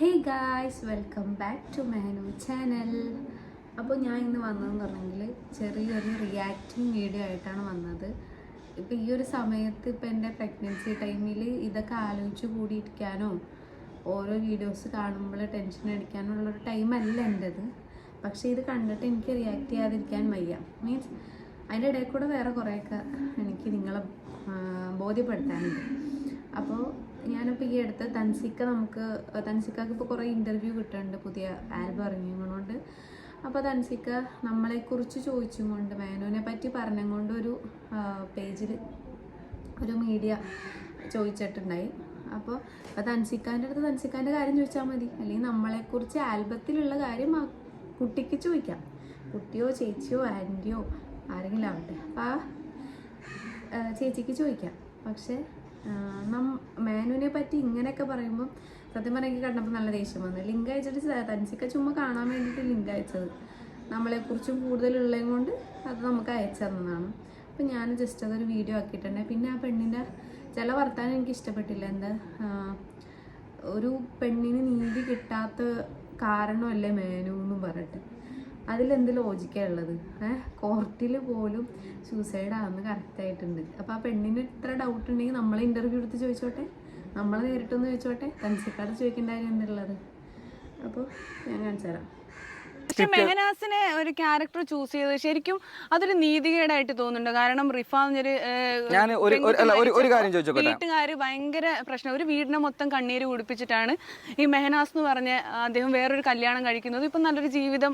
Hey guys, welcome back to Mehanu channel. അപ്പോൾ ഞാൻ ഇന്ന് വന്നതെന്ന് പറഞ്ഞെങ്കിൽ ചെറിയൊരു റിയാക്റ്റിംഗ് വീഡിയോ ആയിട്ടാണ് വന്നത്. ഇപ്പോൾ ഈ ഒരു സമയത്ത് ഇപ്പോൾ എൻ്റെ പ്രഗ്നൻസി ടൈമിൽ ഇതൊക്കെ ആലോചിച്ച് കൂടിയിരിക്കാനോ ഓരോ വീഡിയോസ് കാണുമ്പോൾ ടെൻഷൻ അടിക്കാനോ ഉള്ളൊരു ടൈമല്ല എൻ്റെത്. പക്ഷേ ഇത് കണ്ടിട്ട് എനിക്ക് റിയാക്ട് ചെയ്യാതിരിക്കാൻ വയ്യ. മീൻസ് അതിൻ്റെ ഇടയിൽ കൂടെ വേറെ കുറേയൊക്കെ എനിക്ക് നിങ്ങളെ ബോധ്യപ്പെടുത്താനുണ്ട്. അപ്പോൾ ഞാനിപ്പോൾ ഈ അടുത്ത് തൻസിക്കക്ക് ഇപ്പോൾ കുറേ ഇൻ്റർവ്യൂ കിട്ടുന്നുണ്ട്, പുതിയ ആൽബം ഇറങ്ങിയതുകൊണ്ട്. അപ്പോൾ തൻസിക്ക നമ്മളെക്കുറിച്ച് ചോദിച്ചും കൊണ്ട് മേനുവിനെ പറ്റി പറഞ്ഞും കൊണ്ട് ഒരു പേജിൽ ഒരു മീഡിയ ചോദിച്ചിട്ടുണ്ടായി. അപ്പോൾ തൻസിക്കാൻ്റെ അടുത്ത് തൻസിക്കാൻ്റെ കാര്യം ചോദിച്ചാൽ മതി, അല്ലെങ്കിൽ നമ്മളെക്കുറിച്ച് ആൽബത്തിലുള്ള കാര്യം ആ കുട്ടിക്ക് ചോദിക്കാം. കുട്ടിയോ ചേച്ചിയോ ആൻറ്റിയോ ആരെങ്കിലും ആവട്ടെ, അപ്പോൾ ആ ചേച്ചിക്ക് ചോദിക്കാം. പക്ഷേ മേനുവിനെ പറ്റി ഇങ്ങനെയൊക്കെ പറയുമ്പോൾ സത്യം പറഞ്ഞെങ്കിൽ കണ്ടപ്പോൾ നല്ല ദേഷ്യം വന്നു. ലിങ്ക് അയച്ചിട്ട് തൻസിക്ക ചുമ്മാ കാണാൻ വേണ്ടിയിട്ട് ലിങ്ക് അയച്ചത്, നമ്മളെക്കുറിച്ചും കൂടുതലുള്ളതും കൊണ്ട് അത് നമുക്ക് അയച്ചു തന്നതാണ്. അപ്പം ഞാൻ ജസ്റ്റ് അതൊരു വീഡിയോ ആക്കിയിട്ടുണ്ട്. പിന്നെ ആ പെണ്ണിൻ്റെ ചില വർത്താനം എനിക്ക് ഇഷ്ടപ്പെട്ടില്ല. എന്താ, ഒരു പെണ്ണിന് നീതി കിട്ടാത്ത കാരണമല്ലേ മേനു എന്നും പറഞ്ഞിട്ട് അതിലെന്ത് ലോജിക്കാണ് ഉള്ളത്? കോർട്ടിൽ പോലും സൂസൈഡാണെന്ന് കറക്റ്റായിട്ടുണ്ട്. അപ്പോൾ ആ പെണ്ണിന് ഇത്ര ഡൗട്ട് ഉണ്ടെങ്കിൽ നമ്മളെ ഇൻ്റർവ്യൂ എടുത്ത് ചോദിച്ചോട്ടെ, നമ്മളെ നേരിട്ടൊന്ന് ചോദിച്ചോട്ടെ, തൻസിക്കാട് ചോദിക്കേണ്ട കാര്യം എന്തുള്ളത്? അപ്പോൾ ഞാൻ കാണിച്ചു തരാം. പക്ഷെ മെഹനാസിനെ ഒരു ക്യാരക്ടർ ചൂസ് ചെയ്തത് ശരിക്കും അതൊരു നീതികേടായിട്ട് തോന്നുന്നുണ്ട്. കാരണം റിഫാന്നൊരു വീട്ടുകാര് ഭയങ്കര പ്രശ്നം, ഒരു വീടിനെ മൊത്തം കണ്ണീര് കുടിപ്പിച്ചിട്ടാണ് ഈ മെഹനാസ് എന്ന് പറഞ്ഞ അദ്ദേഹം വേറൊരു കല്യാണം കഴിക്കുന്നത്. ഇപ്പൊ നല്ലൊരു ജീവിതം.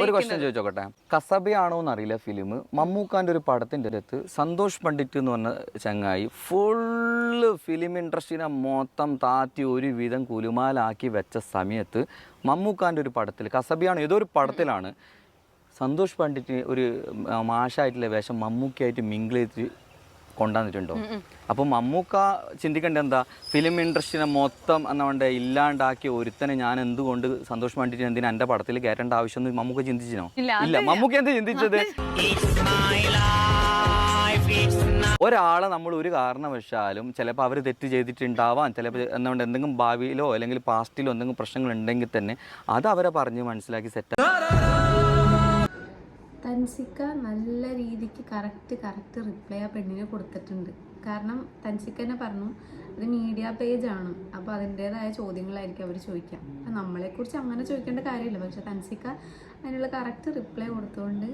ഒരു ക്വസ്റ്റ്യൻ ചോദിച്ചോട്ടെ, കസബയാണോ എന്നറിയില്ല ഫിലിം, മമ്മൂക്കാന്റെ ഒരു പടത്തിന്റെ അടുത്ത് സന്തോഷ് പണ്ഡിറ്റ് എന്ന് പറഞ്ഞ ചങ്ങായി ഫുള്ള് ഫിലിം ഇൻഡസ്ട്രീനെ മൊത്തം താത്തി ഒരു വിധം കുലുമാലാക്കി വെച്ച സമയത്ത് മമ്മൂക്കാൻ്റെ ഒരു പടത്തിൽ, കസബിയാണ് ഏതോ ഒരു പടത്തിലാണ് സന്തോഷ് പണ്ഡിറ്റ് ഒരു മാഷായിട്ടുള്ള വേഷം മമ്മൂക്കായിട്ട് മിങ്കിൾ ചെയ്ത് കൊണ്ടുവന്നിട്ടുണ്ടോ? അപ്പം മമ്മൂക്ക ചിന്തിക്കേണ്ട എന്താ, ഫിലിം ഇൻഡസ്ട്രീനെ മൊത്തം എന്നാ ഇല്ലാണ്ടാക്കിയ ഒരുത്തനെ ഞാൻ എന്തുകൊണ്ട് സന്തോഷ് പണ്ഡിറ്റ് എന്തിനാ എൻ്റെ പടത്തിൽ കയറ്റേണ്ട ആവശ്യം മമ്മൂക്ക ചിന്തിച്ചിനോ? ഇല്ല. മമ്മൂക്ക എന്താ ചിന്തിച്ചത്? ഒരാളെ നമ്മൾ ഒരു കാരണവശാലും ചിലപ്പോൾ അവർ തെറ്റ് ചെയ്തിട്ടുണ്ടാവാം, ചിലപ്പോൾ എന്തുകൊണ്ട് എന്തെങ്കിലും ഭാവിയിലോ അല്ലെങ്കിൽ പാസ്റ്റിലോ എന്തെങ്കിലും പ്രശ്നങ്ങൾ ഉണ്ടെങ്കിൽ തന്നെ അത് അവരെ പറഞ്ഞ് മനസ്സിലാക്കി സെറ്റ്. തൻസിക്ക നല്ല രീതിക്ക് കറക്റ്റ് റിപ്ലൈ ആ പെണ്ണിനെ കൊടുത്തിട്ടുണ്ട്. കാരണം തൻസിക്ക തന്നെ പറഞ്ഞു അത് മീഡിയ പേജാണ്, അപ്പോൾ അതിൻ്റേതായ ചോദ്യങ്ങളായിരിക്കും അവർ ചോദിക്കാം. അപ്പം നമ്മളെക്കുറിച്ച് അങ്ങനെ ചോദിക്കേണ്ട കാര്യമില്ല. പക്ഷെ തൻസിക്ക അതിനുള്ള കറക്റ്റ് റിപ്ലൈ കൊടുത്തുകൊണ്ട്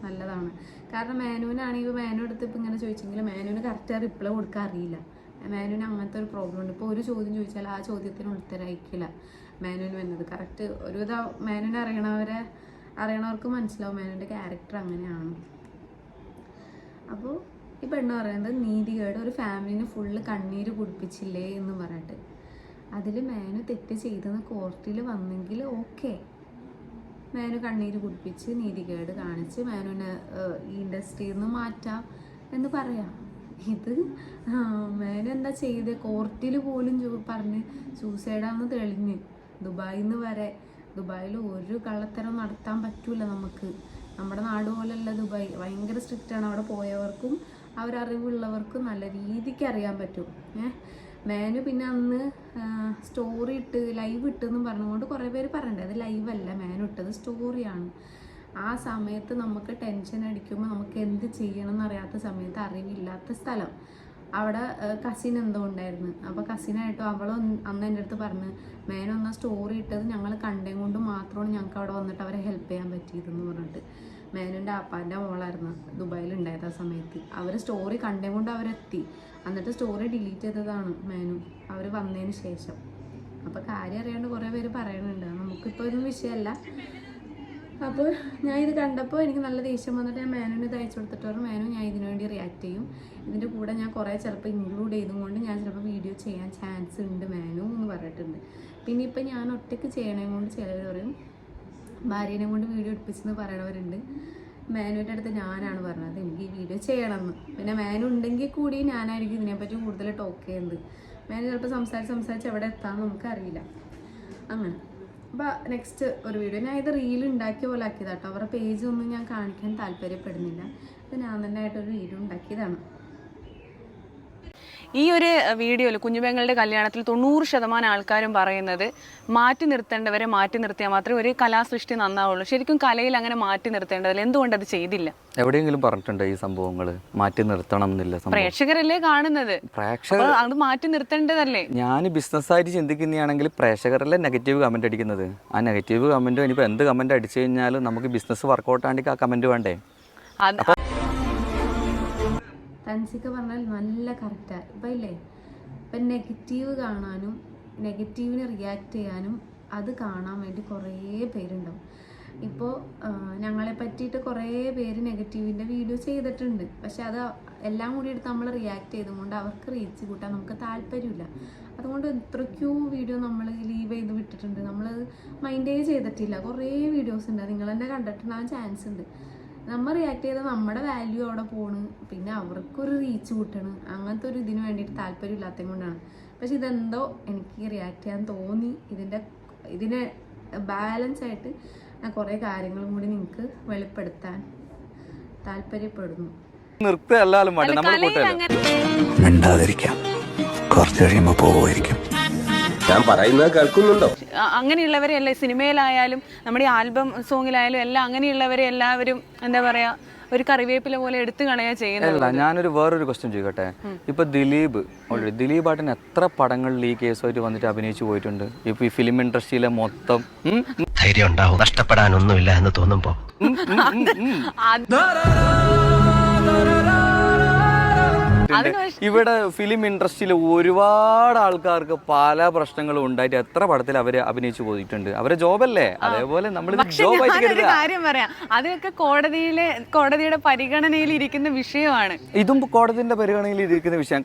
നല്ലതാണ്. കാരണം മേനുവിനാണെങ്കിൽ മേനു എടുത്ത് ഇപ്പം ഇങ്ങനെ ചോദിച്ചെങ്കിൽ മേനുവിന് കറക്റ്റ് റിപ്ലൈ കൊടുക്കാൻ അറിയില്ല. മേനുവിന് അങ്ങനത്തെ ഒരു പ്രോബ്ലം ഉണ്ട്. ഇപ്പോൾ ഒരു ചോദ്യം ചോദിച്ചാൽ ആ ചോദ്യത്തിന് ഉത്തരം അയക്കില്ല മേനുവിന് വരുന്നത്. കറക്റ്റ് ഒരുവിധം മേനുവിനെ അറിയണവർക്ക് മനസ്സിലാവും മേനുവിൻ്റെ ക്യാരക്ടർ അങ്ങനെയാണ്. അപ്പോൾ ഈ പെണ്ണ് പറയുന്നത് നീതികേട്, ഒരു ഫാമിലിന് ഫുള്ള് കണ്ണീര് കുടിപ്പിച്ചില്ലേ എന്ന് പറഞ്ഞിട്ട്. അതിൽ മേനു തെറ്റ് ചെയ്തെന്ന് കോർട്ടിൽ വന്നെങ്കിൽ ഓക്കെ, മേനു കണ്ണീര് കുടിപ്പിച്ച് നീതികേട് കാണിച്ച് മേനുവിനെ ഈ ഇൻഡസ്ട്രിയിൽ നിന്ന് മാറ്റാം എന്ന് പറയാം. ഇത് മേനു എന്താ ചെയ്ത്, കോർട്ടിൽ പോലും പറഞ്ഞ് സൂസൈഡാന്ന് തെളിഞ്ഞ് ദുബായിൽ ഒരു കള്ളത്തരം നടത്താൻ പറ്റൂല നമുക്ക്. നമ്മുടെ നാട് പോലെയല്ല ദുബായ്, ഭയങ്കര സ്ട്രിക്റ്റാണ്. അവിടെ പോയവർക്കും അവരറിവുള്ളവർക്കും നല്ല രീതിക്ക് അറിയാൻ പറ്റും. മേനു പിന്നെ അന്ന് സ്റ്റോറി ഇട്ട് ലൈവ് ഇട്ടെന്നും പറഞ്ഞുകൊണ്ട് കുറേ പേര് പറയണ്ടേ, അത് ലൈവല്ല, മേനു ഇട്ടത് സ്റ്റോറിയാണ്. ആ സമയത്ത് നമുക്ക് ടെൻഷൻ അടിക്കുമ്പോൾ നമുക്ക് എന്ത് ചെയ്യണം എന്നറിയാത്ത സമയത്ത്, അറിവില്ലാത്ത സ്ഥലം, അവിടെ കസിൻ എന്തോ ഉണ്ടായിരുന്നു. അപ്പോൾ കസിനായിട്ടും അവളും അന്ന് എൻ്റെ അടുത്ത് പറഞ്ഞ് മേനു ഒന്ന് സ്റ്റോറി ഇട്ടത് ഞങ്ങൾ കണ്ടേം കൊണ്ട് മാത്രമാണ് ഞങ്ങൾക്ക് അവിടെ വന്നിട്ട് അവരെ ഹെൽപ്പ് ചെയ്യാൻ പറ്റിയതെന്ന് പറഞ്ഞിട്ട്. മേനുവിൻ്റെ അപ്പാൻ്റെ മോളായിരുന്നു ദുബായിലുണ്ടായത് ആ സമയത്ത്. അവർ സ്റ്റോറി കണ്ടേം കൊണ്ട് അവരെത്തി, എന്നിട്ട് സ്റ്റോറി ഡിലീറ്റ് ചെയ്തതാണ് മേനു അവർ വന്നതിന് ശേഷം. അപ്പോൾ കാര്യം അറിയാണ്ട് കുറേ പേര് പറയുന്നുണ്ട്, നമുക്കിപ്പോൾ ഒരു വിഷയമല്ല. അപ്പോൾ ഞാൻ ഇത് കണ്ടപ്പോൾ എനിക്ക് നല്ല ദേഷ്യം വന്നിട്ട് ഞാൻ മേനുവിന് ഇത് അയച്ചു കൊടുത്തിട്ട് പറഞ്ഞു, മേനു ഞാൻ ഇതിനു വേണ്ടി റിയാക്ട് ചെയ്യും, ഇതിൻ്റെ കൂടെ ഞാൻ കുറേ ചിലപ്പോൾ ഇൻക്ലൂഡ് ചെയ്തുകൊണ്ട് ഞാൻ ചിലപ്പോൾ വീഡിയോ ചെയ്യാൻ ചാൻസ് ഉണ്ട് മേനു എന്ന് പറഞ്ഞിട്ടുണ്ട്. പിന്നെ ഇപ്പം ഞാൻ ഒറ്റയ്ക്ക് ചെയ്യണേ കൊണ്ട് ചിലവർ പറയും ഭാര്യനെ കൊണ്ട് വീഡിയോ എടുപ്പിച്ചെന്ന് പറയണവരുണ്ട്. മേനുവിൻ്റെ അടുത്ത് ഞാനാണ് പറഞ്ഞത് എനിക്ക് ഈ വീഡിയോ ചെയ്യണമെന്ന്. പിന്നെ മേനു ഉണ്ടെങ്കിൽ കൂടി ഞാനായിരിക്കും ഇതിനെപ്പറ്റി കൂടുതൽ ടോക്ക് ചെയ്യുന്നത്. മേനു ചിലപ്പോൾ സംസാരിച്ച് എവിടെ എത്താമെന്ന് നമുക്കറിയില്ല. അങ്ങനെ അപ്പോൾ നെക്സ്റ്റ് ഒരു വീഡിയോ, ഞാൻ ഇത് റീൽ ഉണ്ടാക്കിയ പോലെ ആക്കിയതാട്ടോ. അവരുടെ പേജൊന്നും ഞാൻ കാണിക്കാൻ താല്പര്യപ്പെടുന്നില്ല. ഇത് ഞാൻ തന്നെ ആയിട്ടൊരു വീഡിയോ ഉണ്ടാക്കിയതാണ്. ഈ ഒരു വീഡിയോയിൽ കുഞ്ഞുപെങ്ങളുടെ കല്യാണത്തിൽ 90% ആൾക്കാരും പറയുന്നത് മാറ്റി നിർത്തേണ്ടവരെ മാറ്റി നിർത്തിയാൽ മാത്രമേ ഒരു കലാസൃഷ്ടി നന്നാവുള്ളൂ. ശരിക്കും കലയിൽ അങ്ങനെ മാറ്റി നിർത്തേണ്ടതില്ല. എന്തുകൊണ്ട് അത് ചെയ്തില്ല? എവിടെയെങ്കിലും പറഞ്ഞിട്ടുണ്ടോ ഈ സംഭവങ്ങൾ മാറ്റി നിർത്തണം എന്നില്ല? പ്രേക്ഷകരല്ലേ കാണുന്നത്, പ്രേക്ഷകർ അത് മാറ്റി നിർത്തേണ്ടതല്ലേ? ഞാൻ ബിസിനസ്സായിട്ട് ചിന്തിക്കുന്നതാണെങ്കിൽ പ്രേക്ഷകരല്ലേ നെഗറ്റീവ് കമന്റ് അടിക്കുന്നത്. ആ നെഗറ്റീവ് കമന്റ് ഇനിയിപ്പോൾ എന്ത് കമന്റ് അടിച്ചു കഴിഞ്ഞാലും നമുക്ക് ബിസിനസ് വർക്കൗട്ട് ആണെങ്കിൽ ആ കമന്റ് വേണ്ടേ? തൻസിക്ക പറഞ്ഞാൽ നല്ല കറക്റ്റാണ്. ഇപ്പം ഇല്ലേ, ഇപ്പം നെഗറ്റീവ് കാണാനും നെഗറ്റീവിന് റിയാക്ട് ചെയ്യാനും അത് കാണാൻ വേണ്ടി കുറേ പേരുണ്ടാവും. ഇപ്പോൾ ഞങ്ങളെ പറ്റിയിട്ട് കുറേ പേര് നെഗറ്റീവിൻ്റെ വീഡിയോ ചെയ്തിട്ടുണ്ട്. പക്ഷെ അത് എല്ലാം കൂടി എടുത്ത് നമ്മൾ റിയാക്ട് ചെയ്തുകൊണ്ട് അവർക്ക് റീച്ച് കൂട്ടാൻ നമുക്ക് താല്പര്യമില്ല. അതുകൊണ്ട് എത്രയ്ക്കോ വീഡിയോ നമ്മൾ ലീവ് ചെയ്ത് വിട്ടിട്ടുണ്ട്. നമ്മളത് മൈൻഡേ ചെയ്തിട്ടില്ല. കുറേ വീഡിയോസ് ഉണ്ട്, നിങ്ങൾ തന്നെ കണ്ടിട്ടുണ്ടാകാൻ ചാൻസ് ഉണ്ട്. നമ്മൾ റിയാക്ട് ചെയ്താൽ നമ്മുടെ വാല്യൂ അവിടെ പോണ്, പിന്നെ അവർക്കൊരു റീച്ച് കൂട്ടണം. അങ്ങനത്തെ ഒരു ഇതിന് വേണ്ടിയിട്ട് താല്പര്യമില്ലാത്തത് കൊണ്ടാണ്. പക്ഷെ ഇതെന്തോ എനിക്ക് റിയാക്ട് ചെയ്യാൻ തോന്നി. ഇതിനെ ബാലൻസ് ആയിട്ട് ഞാൻ കുറേ കാര്യങ്ങളും കൂടി നിങ്ങൾക്ക് വെളിപ്പെടുത്താൻ താല്പര്യപ്പെടുന്നു. മിണ്ടാതിരിക്കാം, കുറച്ച് കഴിയുമ്പോൾ പോവുമായിരിക്കും. ഞാൻ പറയുന്നത് കേൾക്കുന്നുണ്ടോ? അങ്ങനെയുള്ളവരെയല്ലേ സിനിമയിലായാലും നമ്മുടെ ആൽബം സോങ്ങിലായാലും എല്ലാം അങ്ങനെയുള്ളവരെ എല്ലാവരും എന്താ പറയാ ഒരു കറിവേപ്പില പോലെ എടുത്തു കളയാ ചെയ്യുന്നത്. ഞാനൊരു വേറൊരു ക്വസ്റ്റ്യൻ ചോദിക്കട്ടെ. ഇപ്പൊ ദിലീപ് ആട്ടൻ എത്ര പടങ്ങളിൽ ഈ കേസുമായിട്ട് വന്നിട്ട് അഭിനയിച്ചു പോയിട്ടുണ്ട്? ഇപ്പൊ ഈ ഫിലിം ഇൻഡസ്ട്രിയിലെ മൊത്തം ധൈര്യം ഉണ്ടാവും, നഷ്ടപ്പെടാനൊന്നുമില്ല എന്ന് തോന്നുമ്പോ. ഇവിടെ ഫിലിം ഇൻഡസ്ട്രിയിൽ ഒരുപാട് ആൾക്കാർക്ക് പല പ്രശ്നങ്ങളും ഉണ്ടായിട്ട് എത്ര പടത്തിൽ അവര് അഭിനയിച്ചു പോയിട്ടുണ്ട്. അവരെ ജോബല്ലേ, അതേപോലെ നമ്മൾ കാര്യം പറയാം, അതൊക്കെ കോടതിയുടെ പരിഗണനയിൽ ഇരിക്കുന്ന വിഷയമാണ്. ഇതും കോടതിയുടെ പരിഗണനയിൽ ഇരിക്കുന്ന വിഷയം.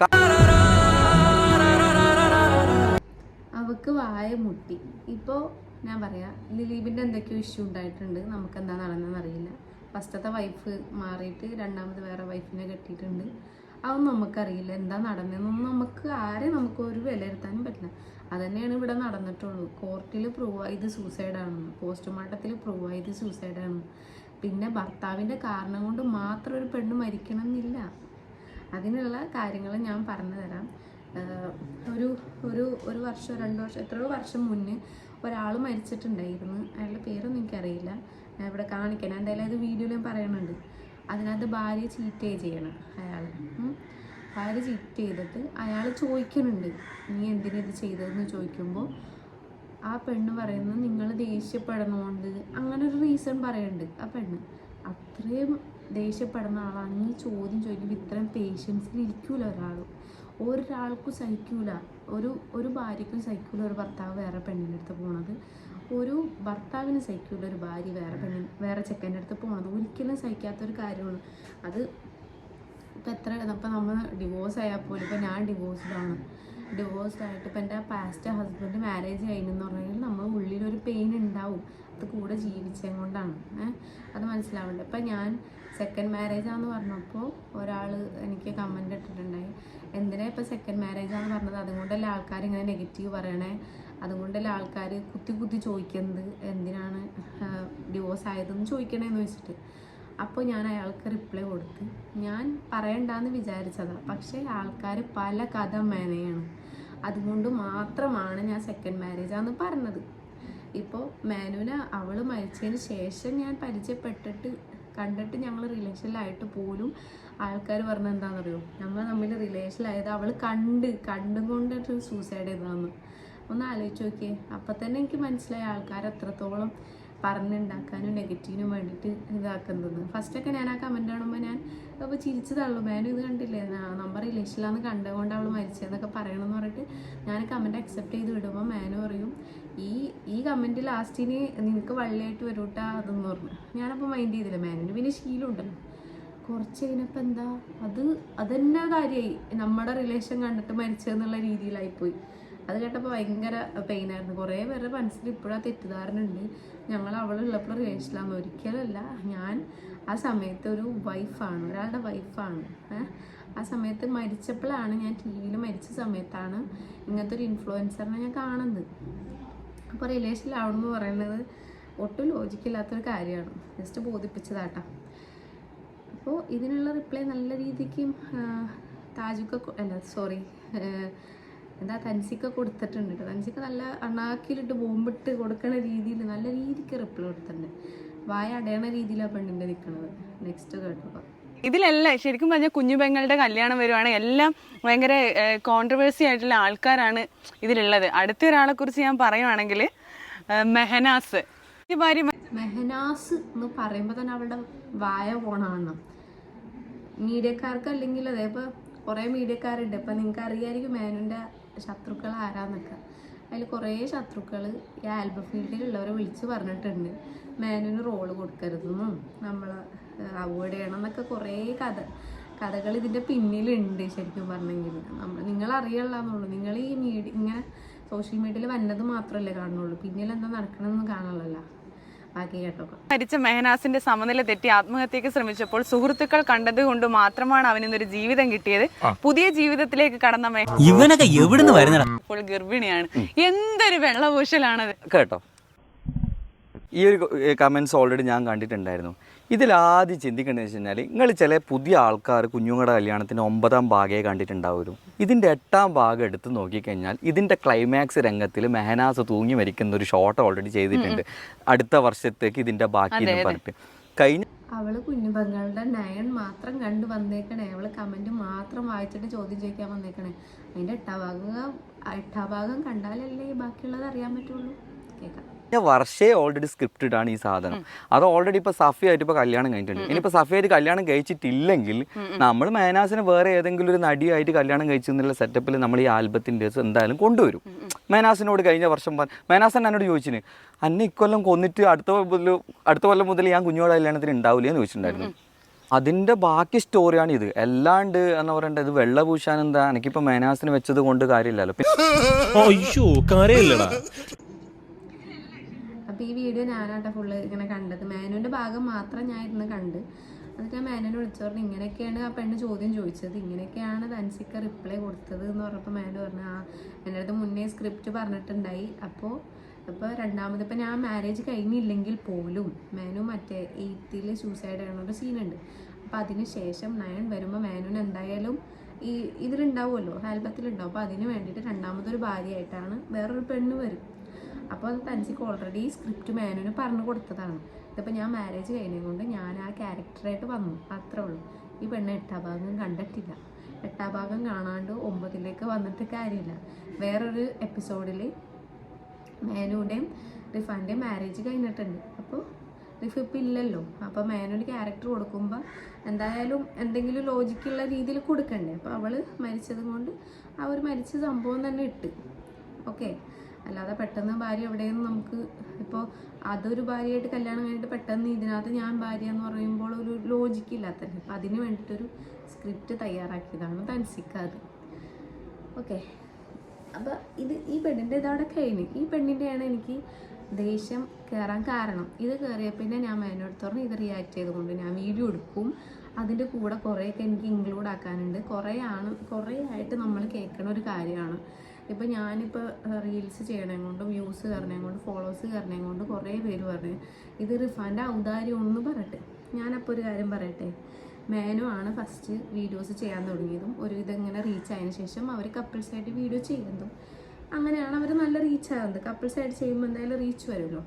അവക്ക് വായ മുട്ടി. ഇപ്പോൾ ഞാൻ പറയാം, ദിലീപിൻ്റെ എന്തൊക്കെയോ ഇഷ്യൂ ഉണ്ടായിട്ടുണ്ട്. നമുക്ക് എന്താ നടന്നതെന്ന് അറിയില്ല. ഫസ്റ്റത്തെ വൈഫ് മാറിയിട്ട് രണ്ടാമത് വേറെ വൈഫിനെ കെട്ടിയിട്ടുണ്ട്. അതൊന്നും നമുക്കറിയില്ല എന്താ നടന്നതെന്നൊന്നും. നമുക്ക് ഒരു വിലയിരുത്താനും പറ്റില്ല. അതുതന്നെയാണ് ഇവിടെ നടന്നിട്ടുള്ളൂ. കോർട്ടിൽ പ്രൂവ് ആയത് സൂസൈഡാണെന്ന്, പോസ്റ്റ്മോർട്ടത്തിൽ പ്രൂവ് ആയത് സൂസൈഡാണെന്ന്. പിന്നെ ഭർത്താവിൻ്റെ കാരണം കൊണ്ട് മാത്രം ഒരു പെണ്ണ് മരിക്കണം എന്നില്ല. അതിനുള്ള കാര്യങ്ങൾ ഞാൻ പറഞ്ഞു തരാം. ഒരു വർഷം 2 വർഷം എത്രയോ വർഷം മുന്നേ ഒരാൾ മരിച്ചിട്ടുണ്ടായിരുന്നു. അയാളുടെ പേരൊന്നും എനിക്കറിയില്ല, ഞാൻ ഇവിടെ കാണിക്കാൻ. എന്തായാലും അത് വീഡിയോയിൽ ഞാൻ പറയുന്നുണ്ട്. അതിനകത്ത് ഭാര്യ ചീറ്റ് ചെയ്യണം. ഭാര്യ ചീറ്റ് ചെയ്തിട്ട് അയാൾ ചോദിക്കുന്നുണ്ട്, നീ എന്തിനത് ചെയ്തതെന്ന് ചോദിക്കുമ്പോൾ ആ പെണ്ണ് പറയുന്നത് നിങ്ങൾ ദേഷ്യപ്പെടുന്നതുകൊണ്ട്, അങ്ങനെ ഒരു റീസൺ പറയുന്നുണ്ട്. ആ പെണ്ണ് അത്രയും ദേഷ്യപ്പെടുന്ന ആളാണ്. ഈ ചോദ്യം ചോദിക്കുമ്പോൾ ഇത്രയും പേഷ്യൻസിൽ ഇരിക്കൂല ഒരാൾക്കും സഹിക്കൂല. ഒരു ഭാര്യയ്ക്കും സഹിക്കൂല ഒരു ഭർത്താവ് വേറെ പെണ്ണിൻ്റെ അടുത്ത് പോണത്. ഒരു ഭർത്താവിന് സഹിക്കൂല ഒരു ഭാര്യ വേറെ ചെക്കൻ്റെ അടുത്ത് പോണത്. ഒരിക്കലും സഹിക്കാത്തൊരു കാര്യമാണ് അത്. ഇപ്പം നമ്മൾ ഡിവോഴ്സ് ആയാൽ പോലും, ഇപ്പം ഞാൻ ഡിവോഴ്സ്ഡ് ആയിട്ട് ഇപ്പം എൻ്റെ പാസ്റ്റ് ഹസ്ബൻഡ് മാരേജ് കഴിഞ്ഞെന്ന് പറഞ്ഞാൽ നമ്മൾ ഉള്ളിലൊരു പെയിൻ ഉണ്ടാവും. അത് കൂടെ ജീവിച്ചത് കൊണ്ടാണ്. അത് മനസ്സിലാവുന്നുണ്ട്. ഇപ്പം ഞാൻ സെക്കൻഡ് മാരേജാന്ന് പറഞ്ഞപ്പോൾ ഒരാൾ എനിക്ക് കമൻ്റ് ഇട്ടിട്ടുണ്ടായി, എന്തിനാ ഇപ്പം സെക്കൻഡ് മാരേജാന്ന് പറഞ്ഞത്, അതുകൊണ്ടല്ലേ ആൾക്കാർ ഇങ്ങനെ നെഗറ്റീവ് പറയണേ, അതുകൊണ്ടല്ലേ ആൾക്കാർ കുത്തി ചോദിക്കുന്നത് എന്തിനാണ് ഡിവോഴ്സ് ആയതെന്ന് ചോദിക്കണേന്ന് വെച്ചിട്ട്. അപ്പോൾ ഞാൻ അയാൾക്ക് റിപ്ലൈ കൊടുത്ത്, ഞാൻ പറയണ്ടെന്ന് വിചാരിച്ചതാണ്, പക്ഷേ ആൾക്കാർ പല കഥ മേനയാണ്, അതുകൊണ്ട് മാത്രമാണ് ഞാൻ സെക്കൻഡ് മാരേജാന്ന് പറഞ്ഞത്. ഇപ്പോൾ മാനുവിനെ അവൾ മരിച്ചതിന് ശേഷം ഞാൻ പരിചയപ്പെട്ടിട്ട് കണ്ടിട്ട് ഞങ്ങൾ റിലേഷനിലായിട്ട് പോലും ആൾക്കാർ പറഞ്ഞത് എന്താണെന്നറിയോ, നമ്മൾ തമ്മിൽ റിലേഷനിലായത് അവൾ കണ്ടും കൊണ്ടിട്ട് സൂസൈഡ് ചെയ്തതാന്ന്. ഒന്ന് ആലോചിച്ച് നോക്കിയേ. അപ്പം തന്നെ എനിക്ക് മനസ്സിലായി ആൾക്കാർ എത്രത്തോളം പറഞ്ഞുണ്ടാക്കാനും നെഗറ്റീവിനും വേണ്ടിയിട്ട് ഇതാക്കുന്നത്. ഫസ്റ്റൊക്കെ ഞാൻ ആ കമൻറ്റ് കാണുമ്പോൾ ഞാൻ അപ്പോൾ ചിരിച്ചു തള്ളു, മാനു ഇത് കണ്ടില്ലേ, നമ്മൾ റിലേഷനിലാന്ന് കണ്ടുകൊണ്ട് അവൾ മരിച്ചതെന്നൊക്കെ പറയണമെന്ന് പറഞ്ഞിട്ട് ഞാൻ കമൻറ്റ് അക്സെപ്റ്റ് ചെയ്ത് വിടുമ്പോൾ മാനു പറയും, ഈ കമൻറ്റ് ലാസ്റ്റിന് നിനക്ക് വള്ളിയായിട്ട് വരൂട്ടാ അതെന്ന് പറഞ്ഞു. ഞാനപ്പോൾ മൈൻഡ് ചെയ്തില്ല. മാനുവിന് പിന്നെ ശീലമുണ്ടല്ലോ. കുറച്ച് കഴിഞ്ഞപ്പോൾ എന്താ അതെന്നെ കാര്യമായി, നമ്മുടെ റിലേഷൻ കണ്ടിട്ട് മരിച്ചതെന്നുള്ള രീതിയിലായിപ്പോയി. അത് കേട്ടപ്പോൾ ഭയങ്കര പെയിനായിരുന്നു. കുറേ പേരുടെ മനസ്സിൽ ഇപ്പോഴാണ് തെറ്റിദ്ധാരണ ഉണ്ട്, ഞങ്ങൾ അവളുള്ളപ്പോൾ റിലേഷനിലാന്ന്. ഒരിക്കലല്ല. ഞാൻ ആ സമയത്ത് ഒരു വൈഫാണ്, ഒരാളുടെ വൈഫാണ്. ആ സമയത്ത് മരിച്ചപ്പോഴാണ്, ഞാൻ ടി വിയിൽ മരിച്ച സമയത്താണ് ഇങ്ങനത്തെ ഒരു ഇൻഫ്ലുവൻസറിനെ ഞാൻ കാണുന്നത്. അപ്പോൾ റിലേഷനിലാവണമെന്ന് പറയുന്നത് ഒട്ടും ലോജിക്കില്ലാത്തൊരു കാര്യമാണ്. ജസ്റ്റ് ബോധിപ്പിച്ചതാട്ടോ. അപ്പോൾ ഇതിനുള്ള റിപ്ലൈ നല്ല രീതിക്ക് എന്താ തൻസിക്ക കൊടുത്തിട്ടുണ്ട് കേട്ടോ. തൻസിക്ക നല്ല അണ്ണാക്കിലിട്ട് ബോംബിട്ട് കൊടുക്കണ രീതിയിൽ നല്ല രീതിക്ക് റിപ്ലൈ കൊടുത്തിട്ടുണ്ട്. വായ അടയണ രീതിയിലാണ് പെണ്ണിൻ്റെ നിൽക്കുന്നത്. നെക്സ്റ്റ് കേട്ടോ. ഇതിലെല്ലാം ശരിക്കും പറഞ്ഞാൽ കുഞ്ഞുപെങ്ങളുടെ കല്യാണം വരുവാണ് എല്ലാം ഭയങ്കര കോൺട്രവേഴ്സി ആയിട്ടുള്ള ആൾക്കാരാണ് ഇതിലുള്ളത്. അടുത്ത ഒരാളെ കുറിച്ച് ഞാൻ പറയുവാണെങ്കിൽ മെഹനാസ്. മെഹനാസ് എന്ന് പറയുമ്പോൾ തന്നെ അവളുടെ വായ പോണാണ്. മീഡിയക്കാർക്ക് അല്ലെങ്കിൽ അതേപോലെ കുറേ മീഡിയക്കാരുണ്ട്. ഇപ്പം നിങ്ങൾക്ക് അറിയാമായിരിക്കും മേനുവിൻ്റെ ശത്രുക്കൾ ആരാന്നൊക്കെ. അതിൽ കുറേ ശത്രുക്കൾ ഈ ആൽബം ഫീൽഡിലുള്ളവരെ വിളിച്ച് പറഞ്ഞിട്ടുണ്ട് മേനുവിന് റോള് കൊടുക്കരുതെന്നും നമ്മൾ അവോയ്ഡ് ചെയ്യണം എന്നൊക്കെ കുറേ കഥകൾ ഇതിൻ്റെ പിന്നിലുണ്ട്. ശരിക്കും പറഞ്ഞെങ്കിൽ നിങ്ങൾ അറിയണമെന്നുള്ളൂ. നിങ്ങൾ ഈ ഇങ്ങനെ സോഷ്യൽ മീഡിയയിൽ വന്നത് മാത്രമല്ലേ കാണുന്നുള്ളൂ, പിന്നിൽ എന്താ നടക്കണമെന്ന് കാണുള്ളല്ലോ. ബാക്കി കേട്ടോ. മരിച്ച മെഹനാസിന്റെ സമനില തെറ്റി ആത്മഹത്യക്ക് ശ്രമിച്ചപ്പോൾ സുഹൃത്തുക്കൾ കണ്ടത് കൊണ്ട് മാത്രമാണ് അവനിന്നൊരു ജീവിതം കിട്ടിയത്. പുതിയ ജീവിതത്തിലേക്ക് കടന്ന ഇവനൊക്കെ എവിടുന്ന് വരുന്നടാ? ഇപ്പോൾ ഗർഭിണിയാണ്. എന്തൊരു വെള്ളപൂശലാണത് കേട്ടോ. ഈ ഒരു കമൻസ് ഓൾറെഡി ഞാൻ കണ്ടിട്ടുണ്ടായിരുന്നു. ഇതിലാദ്യം ചിന്തിക്കേണ്ടതെന്ന് വെച്ച് കഴിഞ്ഞാൽ, നിങ്ങൾ ചില പുതിയ ആൾക്കാർ കുഞ്ഞുങ്ങളുടെ കല്യാണത്തിന് 9ാം ഭാഗമേ കണ്ടിട്ടുണ്ടാവുമല്ലോ. ഇതിൻ്റെ 8ാം ഭാഗം എടുത്ത് നോക്കിക്കഴിഞ്ഞാൽ ഇതിൻ്റെ ക്ലൈമാക്സ് രംഗത്തിൽ മെഹനാസ് തൂങ്ങി മരിക്കുന്ന ഒരു ഷോട്ട് ഓൾറെഡി ചെയ്തിട്ടുണ്ട്. അടുത്ത വർഷത്തേക്ക് ഇതിൻ്റെ ബാക്കി എന്ന് പറഞ്ഞിട്ട് കഴിഞ്ഞ അവള് കുഞ്ഞുപെങ്ങളുടെ നയൻ മാത്രം കണ്ടു വന്നേക്കണേ. അവള് കമന്റ് മാത്രം വായിച്ചിട്ട് ചോദ്യം ചോദിക്കാൻ വന്നേക്കണേ. അതിന്റെ 8ാം ഭാഗം കണ്ടാലല്ലേ ബാക്കിയുള്ളത് അറിയാൻ പറ്റുള്ളൂ. കേൾക്കാം. വർഷേ ഓൾറെഡി സ്ക്രിപ്റ്റഡ് ആണ് ഈ സാധനം. അത് ഓൾറെഡി ഇപ്പോൾ സഫിയായിട്ട് ഇപ്പോൾ കല്യാണം കഴിഞ്ഞിട്ടുണ്ട്. ഇനിയിപ്പോൾ സഫിയായിട്ട് കല്യാണം കഴിച്ചിട്ടില്ലെങ്കിൽ നമ്മൾ മെഹനാസിനെ വേറെ ഏതെങ്കിലും ഒരു നടിയായിട്ട് കല്യാണം കഴിച്ചു എന്നുള്ള സെറ്റപ്പിൽ നമ്മൾ ഈ ആൽബത്തിൻ്റെ എന്തായാലും കൊണ്ടുവരും. മെഹനാസിനോട് കഴിഞ്ഞ വർഷം മെഹനാസൻ എന്നോട് ചോദിച്ചിന്, അന്നെ ഇക്കൊല്ലം കൊന്നിട്ട് അടുത്ത കൊല്ലം മുതൽ ഞാൻ കുഞ്ഞോടെ കല്യാണത്തിന് ഉണ്ടാവില്ല എന്ന് ചോദിച്ചിട്ടുണ്ടായിരുന്നു. അതിൻ്റെ ബാക്കി സ്റ്റോറിയാണ് ഇത്. അല്ലാണ്ട് എന്ന് പറയേണ്ടത് ഇത് വെള്ളപൂശാൻ എന്താ, എനിക്കിപ്പോൾ മെഹനാസിന് വെച്ചത് കൊണ്ട് കാര്യമില്ലല്ലോ. അപ്പോൾ ഈ വീഡിയോ ഞാനാട്ടെ ഫുള്ള് ഇങ്ങനെ കണ്ടത്. മേനുവിൻ്റെ ഭാഗം മാത്രം ഞാൻ ഇരുന്ന് കണ്ട്. എന്നിട്ട് ഞാൻ മേനുവിനെ വിളിച്ചു പറഞ്ഞു ഇങ്ങനെയൊക്കെയാണ് ആ പെണ്ണ് ചോദ്യം ചോദിച്ചത്, ഇങ്ങനെയൊക്കെയാണ് തൻസിക്ക റിപ്ലൈ കൊടുത്തത് എന്ന് പറഞ്ഞപ്പോൾ മേനു പറഞ്ഞു എൻ്റെ അടുത്ത് മുന്നേ സ്ക്രിപ്റ്റ് പറഞ്ഞിട്ടുണ്ടായി. അപ്പോൾ രണ്ടാമത് ഇപ്പം ഞാൻ മാരേജ് കഴിഞ്ഞില്ലെങ്കിൽ പോലും മേനു മറ്റേ 8th സൂസൈഡ് ആണെന്നൊരു സീനുണ്ട്. അപ്പോൾ അതിന് ശേഷം നയൻ വരുമ്പോൾ മേനുവിന് എന്തായാലും ഈ ഇതിലുണ്ടാവുമല്ലോ, ആൽബത്തിലുണ്ടാവും. അപ്പോൾ അതിന് വേണ്ടിയിട്ട് രണ്ടാമതൊരു ഭാര്യയായിട്ടാണ് വേറൊരു പെണ്ണ് വരും. അപ്പോൾ അത് തൻസിക്ക് ഓൾറെഡി സ്ക്രിപ്റ്റ് മേനുവിന് പറഞ്ഞു കൊടുത്തതാണ്. ഇതിപ്പോൾ ഞാൻ മാരേജ് കഴിഞ്ഞത് കൊണ്ട് ഞാൻ ആ ക്യാരക്ടറായിട്ട് വന്നു, അത്രേ ഉള്ളൂ. ഈ പെണ്ണ് 8ാം ഭാഗം കണ്ടിട്ടില്ല. 8ാം ഭാഗം കാണാണ്ട് 9ലേക്ക് വന്നിട്ട് കാര്യമില്ല. വേറൊരു എപ്പിസോഡിൽ മേനുവിൻ്റെയും റിഫാൻ്റെയും മാരേജ് കഴിഞ്ഞിട്ടുണ്ട്. അപ്പോൾ റിഫ് ഇപ്പം ഇല്ലല്ലോ. അപ്പോൾ മേനുവിന് ക്യാരക്ടർ കൊടുക്കുമ്പോൾ എന്തായാലും എന്തെങ്കിലും ലോജിക്കുള്ള രീതിയിൽ കൊടുക്കണ്ടേ. അപ്പോൾ അവൾ മരിച്ചത് കൊണ്ട് ആ ഒരു മരിച്ച സംഭവം തന്നെ ഇട്ട്. ഓക്കെ. അല്ലാതെ പെട്ടെന്ന് ഭാര്യ എവിടെയെന്ന് നമുക്ക് ഇപ്പോൾ അതൊരു ഭാര്യയായിട്ട് കല്യാണം കഴിഞ്ഞിട്ട് പെട്ടെന്ന് ഇതിനകത്ത് ഞാൻ ഭാര്യ എന്ന് പറയുമ്പോൾ ഒരു ലോജിക്കില്ലാത്തല്ലേ. അപ്പം അതിന് വേണ്ടിയിട്ടൊരു സ്ക്രിപ്റ്റ് തയ്യാറാക്കിയതാണ് തൻസിക്ക അത്. ഓക്കെ. അപ്പോൾ ഈ പെണ്ണിൻ്റെ ഇതവിടെ കഴിഞ്ഞ് ഈ പെണ്ണിൻ്റെയാണ് എനിക്ക് ദേഷ്യം കയറാൻ കാരണം. ഇത് കയറിയ പിന്നെ ഞാൻ മേനോട് പറഞ്ഞു ഇത് റിയാക്ട് ചെയ്തുകൊണ്ട് ഞാൻ വീഡിയോ എടുക്കും. അതിൻ്റെ കൂടെ കുറേയൊക്കെ എനിക്ക് ഇൻക്ലൂഡ് ആക്കാനുണ്ട്. കുറേ ആയിട്ട് നമ്മൾ കേൾക്കണ ഒരു കാര്യമാണ്. ഇപ്പോൾ ഞാനിപ്പോൾ റീൽസ് ചെയ്യണേം കൊണ്ട് വ്യൂസ് കയറണേം കൊണ്ട് ഫോളോവേഴ്സ് കയറണേം കൊണ്ട് കുറേ പേര് പറഞ്ഞു ഇത് റിഫാൻ്റെ ഔദാര്യം ഒന്ന് പറയട്ടെ. ഞാനപ്പോൾ ഒരു കാര്യം പറയട്ടെ. മേനു ആണ് ഫസ്റ്റ് വീഡിയോസ് ചെയ്യാൻ തുടങ്ങിയതും ഒരുവിധം ഇങ്ങനെ റീച്ച് ആയതിനു ശേഷം അവർ കപ്പിൾസായിട്ട് വീഡിയോ ചെയ്യുന്നതും അങ്ങനെയാണ് അവർ നല്ല റീച്ച് ആകുന്നത്. കപ്പിൾസായിട്ട് ചെയ്യുമ്പോൾ എന്തായാലും റീച്ച് വരുമല്ലോ.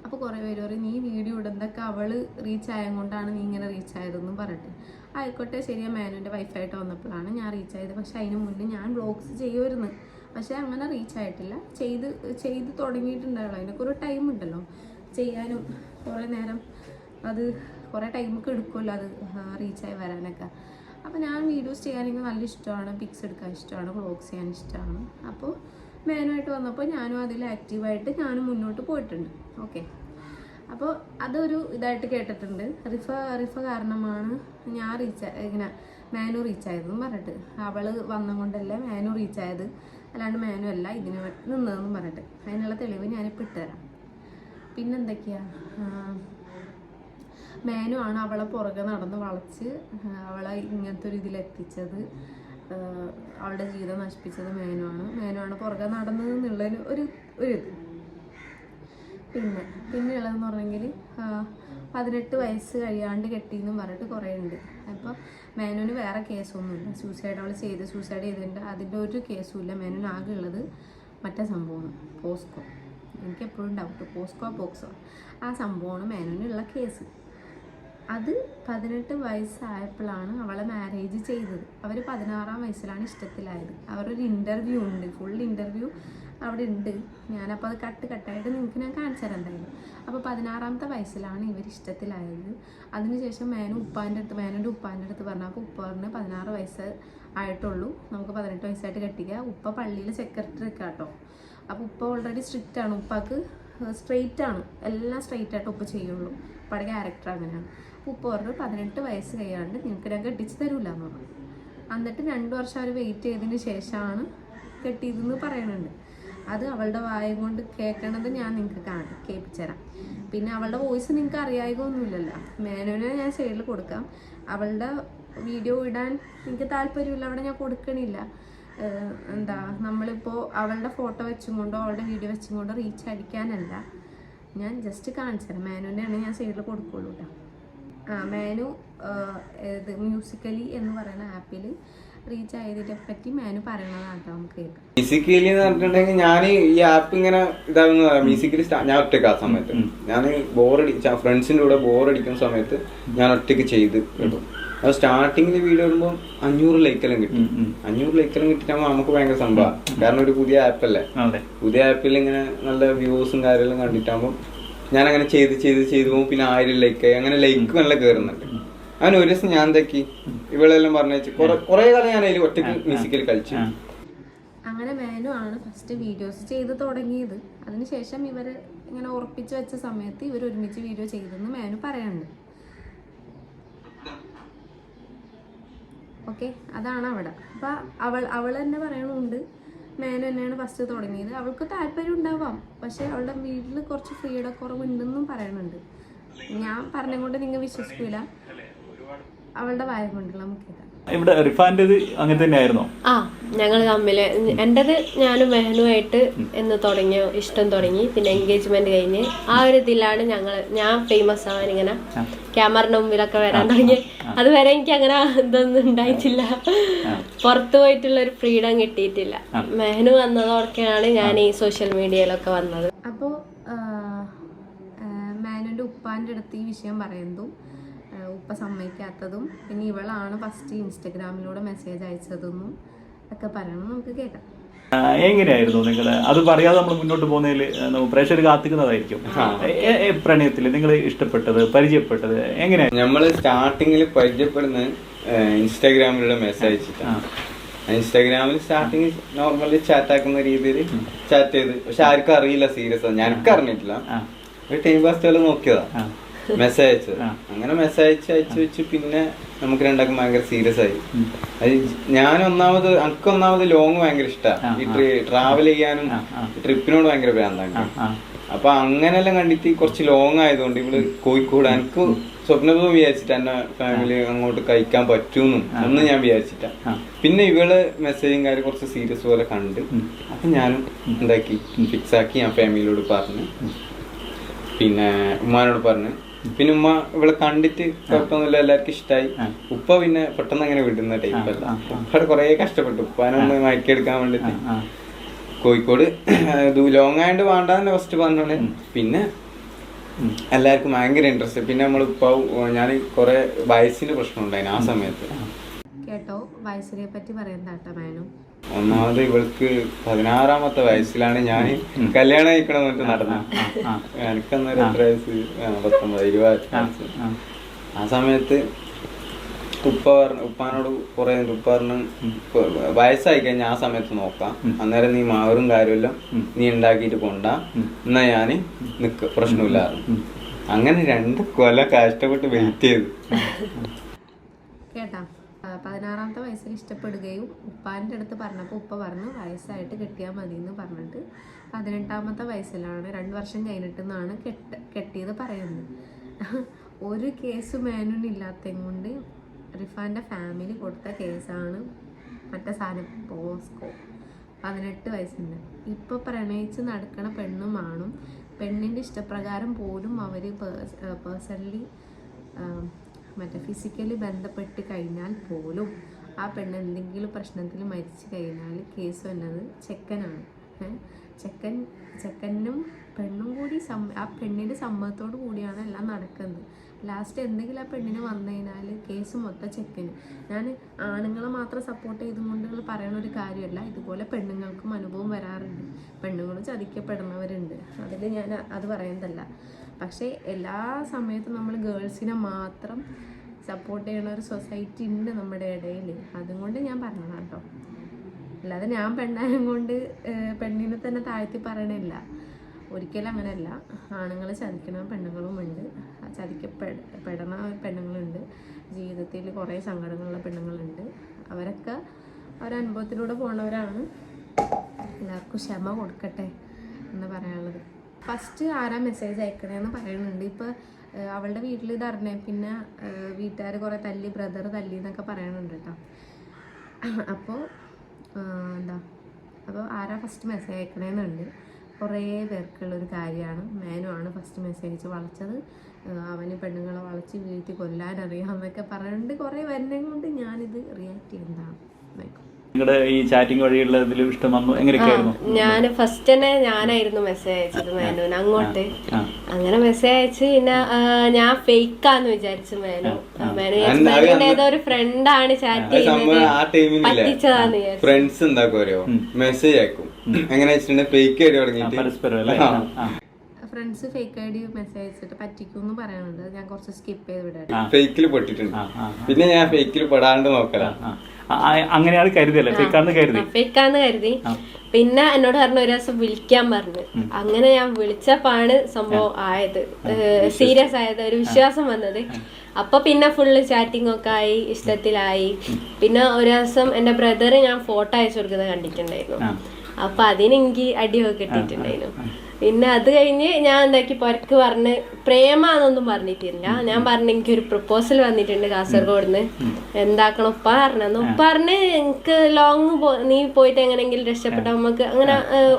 അപ്പോൾ കുറേ പേര് പറയും നീ വീഡിയോ ഇടുന്നതൊക്കെ അവൾ റീച്ച് ആയത് കൊണ്ടാണ് നീ ഇങ്ങനെ റീച്ച് ആയതെന്നും പറയട്ടെ. ആയിക്കോട്ടെ, ശരിയാ മേനുവിൻ്റെ വൈഫായിട്ട് വന്നപ്പോഴാണ് ഞാൻ റീച്ച് ആയത്. പക്ഷേ അതിന് മുന്നേ ഞാൻ വ്ളോഗ്സ് ചെയ്യുമായിരുന്നു. പക്ഷേ അങ്ങനെ റീച്ച് ആയിട്ടില്ല. ചെയ്ത് തുടങ്ങിയിട്ടുണ്ടാവുള്ളൂ. അതിനൊക്കെ ഒരു ടൈം ഉണ്ടല്ലോ ചെയ്യാനും. കുറേ നേരം അത് കുറേ ടൈമൊക്കെ എടുക്കുമല്ലോ അത് റീച്ചായി വരാനൊക്കെ. അപ്പോൾ ഞാൻ വീഡിയോസ് ചെയ്യാനെങ്കിൽ നല്ല ഇഷ്ടമാണ്, പിക്സ് എടുക്കാൻ ഇഷ്ടമാണ്, വ്ളോഗ്സ് ചെയ്യാൻ ഇഷ്ടമാണ്. അപ്പോൾ മേനുമായിട്ട് വന്നപ്പോൾ ഞാനും അതിൽ ആക്റ്റീവായിട്ട് ഞാനും മുന്നോട്ട് പോയിട്ടുണ്ട്. ഓക്കെ. അപ്പോൾ അതൊരു ഇതായിട്ട് കേട്ടിട്ടുണ്ട്. റിഫ കാരണമാണ് ഞാൻ ഇങ്ങനെ മേനു റീച്ചായതെന്നും പറഞ്ഞിട്ട്. അവൾ വന്നുകൊണ്ടല്ല മേനു റീച്ചായത്, അല്ലാണ്ട് മേനു അല്ല ഇതിന് നിന്നതെന്നും പറഞ്ഞിട്ട്. അതിനുള്ള തെളിവ് ഞാനിപ്പോൾ ഇട്ടുതരാം. പിന്നെന്തൊക്കെയാണ്, മേനു ആണ് അവളെ പുറകെ നടന്ന് വളച്ച് അവളെ ഇങ്ങനത്തെ ഒരു ഇതിലെത്തിച്ചത്. അവളുടെ ജീവിതം നശിപ്പിച്ചത് മേനുവാണ് പുറകെ നടന്നതെന്നുള്ളതിന് ഒരു ഇത്. പിന്നെയുള്ളതെന്ന് പറഞ്ഞെങ്കിൽ 18 വയസ്സ് കഴിയാണ്ട് കെട്ടിയെന്നും പറഞ്ഞിട്ട് കുറേ ഉണ്ട്. അപ്പോൾ മേനുവിന് വേറെ കേസൊന്നുമില്ല. അവൾ സൂസൈഡ് ചെയ്തിട്ടുണ്ട്, അതിൻ്റെ ഒരു കേസും ഇല്ല. മേനുവിന് ആകെ ഉള്ളത് മറ്റേ സംഭവമാണ് പോസ്കോ. എനിക്കെപ്പോഴും ഡൗട്ട് പോക്സോ ആ സംഭവമാണ് മേനുവിനുള്ള കേസ്. അത് 18 വയസ്സായപ്പോഴാണ് അവളെ മാരേജ് ചെയ്തത്. അവർ 16-ാം വയസ്സിലാണ് ഇഷ്ടത്തിലായത്. അവരൊരു ഇൻ്റർവ്യൂ ഉണ്ട്, ഫുൾ ഇൻ്റർവ്യൂ അവിടെ ഉണ്ട്. ഞാനപ്പോൾ അത് കട്ടായിട്ട് നിങ്ങൾക്ക് ഞാൻ കാണിച്ചു തരാം എന്തായാലും. അപ്പോൾ 16-ാമത്തെ വയസ്സിലാണ് ഇവർ ഇഷ്ടത്തിലായത്. അതിനുശേഷം മേനുവിൻ്റെ ഉപ്പാൻ്റെ അടുത്ത് പറഞ്ഞു. അപ്പോൾ ഉപ്പ പറഞ്ഞ് 16 വയസ്സ് ആയിട്ടുള്ളൂ, നമുക്ക് 18 വയസ്സായിട്ട് കെട്ടിക്കുക. ഉപ്പ പള്ളിയിലെ സെക്രട്ടറി ഒക്കെ കേട്ടോ. അപ്പോൾ ഉപ്പ ഓൾറെഡി സ്ട്രിക്റ്റ് ആണ്, ഉപ്പാക്ക് സ്ട്രെയിറ്റ് ആണ്, എല്ലാം സ്ട്രെയിറ്റ് ആയിട്ട് ഉപ്പ ചെയ്യുള്ളൂ. ഉപ്പയുടെ ക്യാരക്ടർ അങ്ങനെയാണ്. ഉപ്പ പറഞ്ഞു 18 വയസ്സ് കഴിയാണ്ട് നിങ്ങൾക്ക് ഞാൻ കെട്ടിച്ച് തരൂല എന്ന് പറഞ്ഞു. എന്നിട്ട് 2 വർഷം അവർ വെയിറ്റ് ചെയ്തതിന് ശേഷമാണ് കെട്ടിയതെന്ന് പറയുന്നുണ്ട്. അത് അവളുടെ വായ കൊണ്ട് കേൾക്കണത് ഞാൻ നിങ്ങൾക്ക് കേൾപ്പിച്ചു തരാം. പിന്നെ അവളുടെ വോയിസ് നിങ്ങൾക്ക് അറിയായികയൊന്നുമില്ലല്ലോ. മേനുവിനെ ഞാൻ സൈഡിൽ കൊടുക്കാം. അവളുടെ വീഡിയോ ഇടാൻ എനിക്ക് താല്പര്യമില്ല, അവിടെ ഞാൻ കൊടുക്കണില്ല. നമ്മളിപ്പോൾ അവളുടെ ഫോട്ടോ വെച്ചും കൊണ്ടോ അവളുടെ വീഡിയോ വെച്ചും കൊണ്ടോ റീച്ച് അടിക്കാനല്ല, ഞാൻ ജസ്റ്റ് കാണിച്ചു തരാം. മേനുവിനെയാണ് ഞാൻ സൈഡിൽ കൊടുക്കുള്ളൂ കേട്ടോ. മേനു ഇത് മ്യൂസിക്കലി എന്ന് പറയുന്ന ആപ്പിൽ റീച്ച് ആയതിനെ പറ്റി മേനു പറയണതാണ് കേട്ടോ, നമുക്ക് കേൾക്കാം. മ്യൂസിക്കലി എന്ന് പറഞ്ഞിട്ടുണ്ടെങ്കിൽ ഞാൻ ഈ ആപ്പ് ഇങ്ങനെ ഇതാണെന്ന് പറയാം. മ്യൂസിക്കലി ഞാൻ ഒറ്റയ്ക്ക് ആ സമയത്ത് ഞാൻ ഫ്രണ്ട്സിൻ്റെ കൂടെ ബോറടിക്കുന്ന സമയത്ത് ഞാൻ ഒറ്റയ്ക്ക് ചെയ്ത് കേട്ടോ. അത് സ്റ്റാർട്ടിങ്ങിൽ വീഡിയോ ഇടുമ്പോൾ 500 ലൈക്കെല്ലാം കിട്ടും. 500 ലൈക്കെല്ലാം കിട്ടിയിട്ടാകുമ്പോൾ നമുക്ക് ഭയങ്കര സംഭവമാണ്. കാരണം ഒരു പുതിയ ആപ്പല്ലേ, പുതിയ ആപ്പിൽ ഇങ്ങനെ നല്ല വ്യൂസും കാര്യമെല്ലാം കണ്ടിട്ടാകുമ്പോൾ ഞാൻ അങ്ങനെ ചെയ്ത് പോകുമ്പോൾ പിന്നെ 1000 ലൈക്കായി, അങ്ങനെ ലൈക്ക് നല്ല കയറുന്നുണ്ട്. അങ്ങനെ ഒരു ദിവസം ഞാൻ എന്താക്കി, ഇവളെല്ലാം പറഞ്ഞു കുറെ കാലം ഞാൻ അതിൽ ഒറ്റയ്ക്ക് മ്യൂസിക്കൽ കളിച്ചു. അങ്ങനെ മേനു ആണ് ഫസ്റ്റ് വീഡിയോസ് ചെയ്ത് തുടങ്ങിയത്. അതിനുശേഷം ഇവർ ഇങ്ങനെ ഉറപ്പിച്ച് വെച്ച സമയത്ത് ഇവർ ഒരുമിച്ച് വീഡിയോ ചെയ്തെന്ന് മേനു പറയുന്നുണ്ട്. ഓക്കെ, അതാണ് അവിടെ. അപ്പം അവൾ തന്നെ പറയണുണ്ട് മേനു തന്നെയാണ് ഫസ്റ്റ് തുടങ്ങിയത്. അവൾക്ക് താല്പര്യം ഉണ്ടാവാം, പക്ഷെ അവളുടെ വീട്ടിൽ കുറച്ച് ഫ്രീഡം കുറവുണ്ടെന്നും പറയുന്നുണ്ട്. ഞാൻ പറഞ്ഞുകൊണ്ട് നിങ്ങൾ വിശ്വസിക്കൂല, അവളുടെ വായ കൊണ്ടുള്ള മുഖ്യത. ഇവിടെ റിഫാൻ്റെത് അങ്ങനെ തന്നെയായിരുന്നോ? ആ, ഞങ്ങൾ തമ്മിൽ എൻ്റെത് ഞാനും മെഹനുമായിട്ട് എന്ന് തുടങ്ങിയ ഇഷ്ടം തുടങ്ങി. പിന്നെ എൻഗേജ്മെന്റ് കഴിഞ്ഞ് ആ ഒരു ഇതിലാണ് ഞാൻ ഫേമസ് ആവാൻ, ഇങ്ങനെ ക്യാമറയുടെ മുമ്പിലൊക്കെ വരാൻ തുടങ്ങി. അതുവരെ എനിക്ക് അങ്ങനെ ഇതൊന്നും ഉണ്ടായിട്ടില്ല, പുറത്തു പോയിട്ടുള്ള ഒരു ഫ്രീഡം കിട്ടിയിട്ടില്ല. മെഹനു വന്നതോടെയാണ് ഞാൻ ഈ സോഷ്യൽ മീഡിയയിലൊക്കെ വന്നത്. അപ്പോൾ മേനുവിൻ്റെ ഉപ്പാൻ്റെ അടുത്ത് ഈ വിഷയം പറയുന്നതും ഉപ്പ സമ്മതിക്കാത്തതും പിന്നെ ഇവളാണ് ഫസ്റ്റ് ഇൻസ്റ്റഗ്രാമിലൂടെ മെസ്സേജ് അയച്ചതെന്നും ഒക്കെ പറയണം, നമുക്ക് കേൾക്കാം. എങ്ങനെയായിരുന്നു നിങ്ങൾ അത് പറയാതെ നമ്മൾ മുന്നോട്ട് പോകുന്നതിൽ പ്രേക്ഷകർ കാത്തിക്കുന്നതായിരിക്കും. പ്രണയത്തിൽ നിങ്ങൾ ഇഷ്ടപ്പെട്ടത് പരിചയപ്പെട്ടത് എങ്ങനെയായിരുന്നു? നമ്മള് സ്റ്റാർട്ടിങ്ങിൽ പരിചയപ്പെടുന്നത് ഇൻസ്റ്റാഗ്രാമിലൂടെ മെസ്സേജ് അയച്ചിട്ടാണ്. ഇൻസ്റ്റാഗ്രാമിൽ സ്റ്റാർട്ടിങ് നോർമലി ചാറ്റ് ആക്കുന്ന രീതിയിൽ ചാറ്റ് ചെയ്ത്, പക്ഷെ ആർക്കും അറിയില്ല സീരിയസ്, ഞാനൊക്കെ അറിഞ്ഞിട്ടില്ല. ഒരു ടൈം പാസ് നോക്കിയതാ മെസ്സേജ് അയച്ചത്. അങ്ങനെ മെസ്സേജ് അയച്ചു വെച്ച് പിന്നെ നമുക്ക് രണ്ടാക്കും ഭയങ്കര സീരിയസ് ആയി. അത് എനിക്കൊന്നാമത് ലോങ് ഭയങ്കര ഇഷ്ടമാണ്. ഈ ട്രാവൽ ചെയ്യാനും ട്രിപ്പിനോട് ഭയങ്കര ഭ്രാന്താണ്. അപ്പൊ അങ്ങനെല്ലാം കണ്ടിട്ട് കുറച്ച് ലോങ് ആയതുകൊണ്ട് ഇവള് കോഴിക്കോട്, എനിക്ക് സ്വപ്നവും വിചാരിച്ചിട്ട് എന്നെ ഫാമിലി അങ്ങോട്ട് കഴിക്കാൻ പറ്റൂന്നും ഒന്നും ഞാൻ വിചാരിച്ചിട്ടാ. പിന്നെ ഇവള് മെസ്സേജും കാര്യം കുറച്ച് സീരിയസ് പോലെ കണ്ട്, അപ്പൊ ഞാനും എന്താക്കി ഫിക്സ് ആക്കി. ഞാൻ ഫാമിലിയോട് പറഞ്ഞു, പിന്നെ ഉമ്മാനോട് പറഞ്ഞു. പിന്നെ ഉമ്മ ഇവളെ കണ്ടിട്ട് കുഴപ്പമൊന്നുമില്ല, എല്ലാവർക്കും ഇഷ്ടമായി. ഉപ്പ പിന്നെ പെട്ടെന്ന് അങ്ങനെ വിടുന്ന ടൈപ്പല്ല. ഉപ്പയുടെ കുറെ കഷ്ടപ്പെട്ടു ഉപ്പാനൊന്ന് മയക്കിയെടുക്കാൻ വേണ്ടിട്ട്. കോഴിക്കോട് ലോങ് ആയിട്ട് വേണ്ടാന്ന് ഫസ്റ്റ് പറഞ്ഞോളെ. പിന്നെ എല്ലാവർക്കും ഭയങ്കര ഇൻട്രസ്റ്റ്. പിന്നെ നമ്മൾ ഞാൻ കുറെ വയസ്സിന് പ്രശ്നം ഉണ്ടായിരുന്നു ആ സമയത്ത്. കേട്ടോ, വയസ്സിനെ പറ്റി പറയുന്നതാട്ടോ മേനു. ഒന്നാമത് ഇവൾക്ക് 16-ാമത്തെ വയസ്സിലാണ് ഞാൻ കല്യാണം കഴിക്കണമെന്നിട്ട് നടന്നത്. എനിക്കന്നേരം എത്ര വയസ്സ്? 19, 20. ആ സമയത്ത് ഉപ്പാനോട് കുറെ ഉപ്പ പറഞ്ഞു വയസ്സായി കഴിഞ്ഞാൽ ആ സമയത്ത് നോക്കാം, അന്നേരം നീ മാറും കാര്യമെല്ലാം നീ ഉണ്ടാക്കിയിട്ട് കൊണ്ടാ, എന്നാ ഞാൻ നിക്ക, പ്രശ്നമില്ലായിരുന്നു. അങ്ങനെ 2 കൊല്ലം കഷ്ടപ്പെട്ട് വെയിറ്റ് ചെയ്തു. കേട്ടാ, 16-ാമത്തെ വയസ്സിൽ ഇഷ്ടപ്പെടുകയും ഉപ്പാൻ്റെ അടുത്ത് പറഞ്ഞപ്പോൾ ഉപ്പ പറഞ്ഞു വയസ്സായിട്ട് കെട്ടിയാൽ മതി എന്ന് പറഞ്ഞിട്ട് 18-ാമത്തെ വയസ്സിലാണ് 2 വർഷം കഴിഞ്ഞിട്ടെന്നാണ് കെട്ടിയത് പറയുന്നത്. ഒരു കേസ് മേനുവിനില്ലാത്തതും കൊണ്ട് റിഫാൻ്റെ ഫാമിലി കൊടുത്ത കേസാണ് മറ്റേ സാധനം പോസ്കോ. 18 വയസ്സിൻ്റെ. ഇപ്പോൾ പ്രണയിച്ച് നടക്കണ പെണ്ണും ആണും പെണ്ണിൻ്റെ ഇഷ്ടപ്രകാരം പോലും അവർ പേഴ്സണലി മറ്റേ ഫിസിക്കലി ബന്ധപ്പെട്ട് കഴിഞ്ഞാൽ പോലും ആ പെണ്ണ് എന്തെങ്കിലും പ്രശ്നത്തിൽ മരിച്ചു കഴിഞ്ഞാൽ കേസ് വന്നത് ചെക്കനാണ്. ചെക്കനും പെണ്ണും കൂടി ആ പെണ്ണിൻ്റെ സമ്മതത്തോടു കൂടിയാണ് എല്ലാം നടക്കുന്നത്. ലാസ്റ്റ് എന്തെങ്കിലും ആ പെണ്ണിന് വന്നു കഴിഞ്ഞാൽ കേസ് മൊത്തം ചെക്കന്. ഞാൻ ആണുങ്ങളെ മാത്രം സപ്പോർട്ട് ചെയ്തുകൊണ്ട് പറയുന്ന ഒരു കാര്യമല്ല, ഇതുപോലെ പെണ്ണുങ്ങൾക്കും അനുഭവം വരാറുണ്ട്, പെണ്ണുങ്ങളും ചതിക്കപ്പെടുന്നവരുണ്ട്, അതിൽ ഞാൻ അത് പറയുന്നതല്ല. പക്ഷേ എല്ലാ സമയത്തും നമ്മൾ ഗേൾസിനെ മാത്രം സപ്പോർട്ട് ചെയ്യുന്ന ഒരു സൊസൈറ്റി ഉണ്ട് നമ്മുടെ ഇടയിൽ. അതുകൊണ്ട് ഞാൻ പറഞ്ഞതാണ് കേട്ടോ. അല്ലാതെ ഞാൻ പെണ്ണായം കൊണ്ട് പെണ്ണിനെ തന്നെ താഴ്ത്തി പറയണില്ല, ഒരിക്കലും അങ്ങനെയല്ല. ആണുങ്ങൾ ചതിക്കുന്ന പെണ്ണുങ്ങളുമുണ്ട്, ചതിക്കപ്പെടുന്ന പെണ്ണുങ്ങളുണ്ട്, ജീവിതത്തിൽ കുറേ സങ്കടങ്ങളുള്ള പെണ്ണുങ്ങളുണ്ട്. അവരൊക്കെ ഒരനുഭവത്തിലൂടെ പോണവരാണ്. എല്ലാവർക്കും ക്ഷമ കൊടുക്കട്ടെ എന്ന് പറയാനുള്ളത്. ഫസ്റ്റ് ആരാ മെസ്സേജ് അയക്കണേന്ന് പറയുന്നുണ്ട്. ഇപ്പോൾ അവളുടെ വീട്ടിൽ ഇത് അറിഞ്ഞേ പിന്നെ വീട്ടുകാർ കുറേ തല്ലി, ബ്രദർ തല്ലി എന്നൊക്കെ പറയുന്നുണ്ട് കേട്ടോ. അപ്പോൾ അപ്പോൾ ആരാ ഫസ്റ്റ് മെസ്സേജ് അയക്കണേന്നുണ്ട്. കുറേ പേർക്കുള്ളൊരു കാര്യമാണ്. മേനുമാണ് ഫസ്റ്റ് മെസ്സേജ് വളച്ചത്, അവന് പെണ്ണുങ്ങളെ വളച്ച് വീഴ്ത്തി കൊല്ലാനറിയാമെന്നൊക്കെ പറയുന്നുണ്ട്. കുറേ വരുന്നത് കൊണ്ട് ഞാനിത് റിയാക്ട് ചെയ്യുന്നതാണ്. നിങ്ങളുടെ ഈ ചാറ്റിംഗ് വഴിയുള്ള ഇതിലും ഇഷ്ടം വന്നു എങ്ങനെയൊക്കെയായിരുന്നു? ഞാൻ ഫസ്റ്റ് തന്നെ ഞാനായിരുന്നു മെസ്സേജ് അയച്ചത് മേനുവിന് അങ്ങോട്ട്. അങ്ങനെ മെസ്സേജ് അയച്ച് പിന്നെ ഞാൻ ഫേക്കാന്ന് വിചാരിച്ചു. മേനു ഏതോ ഒരു ഫ്രണ്ടാണ് ചാറ്റ് ചെയ്യുന്നത്, പറ്റിച്ചതാന്ന് വിചാരിച്ചു. ഫ്രണ്ട്സ് എന്താക്കോ മെസ്സേജ് അയക്കും, എങ്ങനെ വെച്ചിട്ടുണ്ടെങ്കിൽ ഫേക്ക് ആയിട്ട് തുടങ്ങിയിട്ട് friends fake I D message അയച്ചിട്ട് പറ്റിക്കുമെന്ന് പറയുന്നുണ്ട്. ഞാൻ കുറച്ച് സ്കിപ്പ് ചെയ്ത് വിടാം. ഫേക്കിൽ പെട്ടിട്ടുണ്ട്, പിന്നെ ഞാൻ ഫേക്കിൽ പെടാണ്ട് നോക്കലാ. അങ്ങനെയാണ് കരുതിയല്ലേ? ഫേക്കാന്ന് കരുതി. പിന്നെ എന്നോട് പറഞ്ഞു ഒരു ദിവസം വിളിക്കാൻ പറഞ്ഞു. അങ്ങനെ ഞാൻ വിളിച്ചപ്പാണ് സംഭവം ആയത്, സീരിയസ് ആയത്, ഒരു വിശ്വാസം വന്നത്. അപ്പൊ പിന്നെ ഫുള്ള് ചാറ്റിംഗ് ഒക്കെ ആയി, ഇഷ്ടത്തിലായി. പിന്നെ ഒരു ദിവസം എന്റെ ബ്രദർ ഞാൻ ഫോട്ടോ അയച്ചു കൊടുക്കുന്നത് കണ്ടിട്ടുണ്ടായിരുന്നു. അപ്പൊ അതിനെനിക്ക് അടിയൊക്കെ കിട്ടിയിട്ടുണ്ടായിരുന്നു. പിന്നെ അത് കഴിഞ്ഞ് ഞാൻ എന്താക്കി പുറക്ക് പറഞ്ഞ് പ്രേമാന്നൊന്നും പറഞ്ഞിട്ടില്ല. ഞാൻ പറഞ്ഞ എനിക്കൊരു പ്രപ്പോസൽ വന്നിട്ടുണ്ട് കാസർഗോഡ് എന്താക്കണം ഉപ്പ പറഞ്ഞു. ഉപ്പ പറഞ്ഞ് എനിക്ക് ലോങ് നീ പോയിട്ട് എങ്ങനെയെങ്കിലും രക്ഷപ്പെട്ട, നമുക്ക് അങ്ങനെ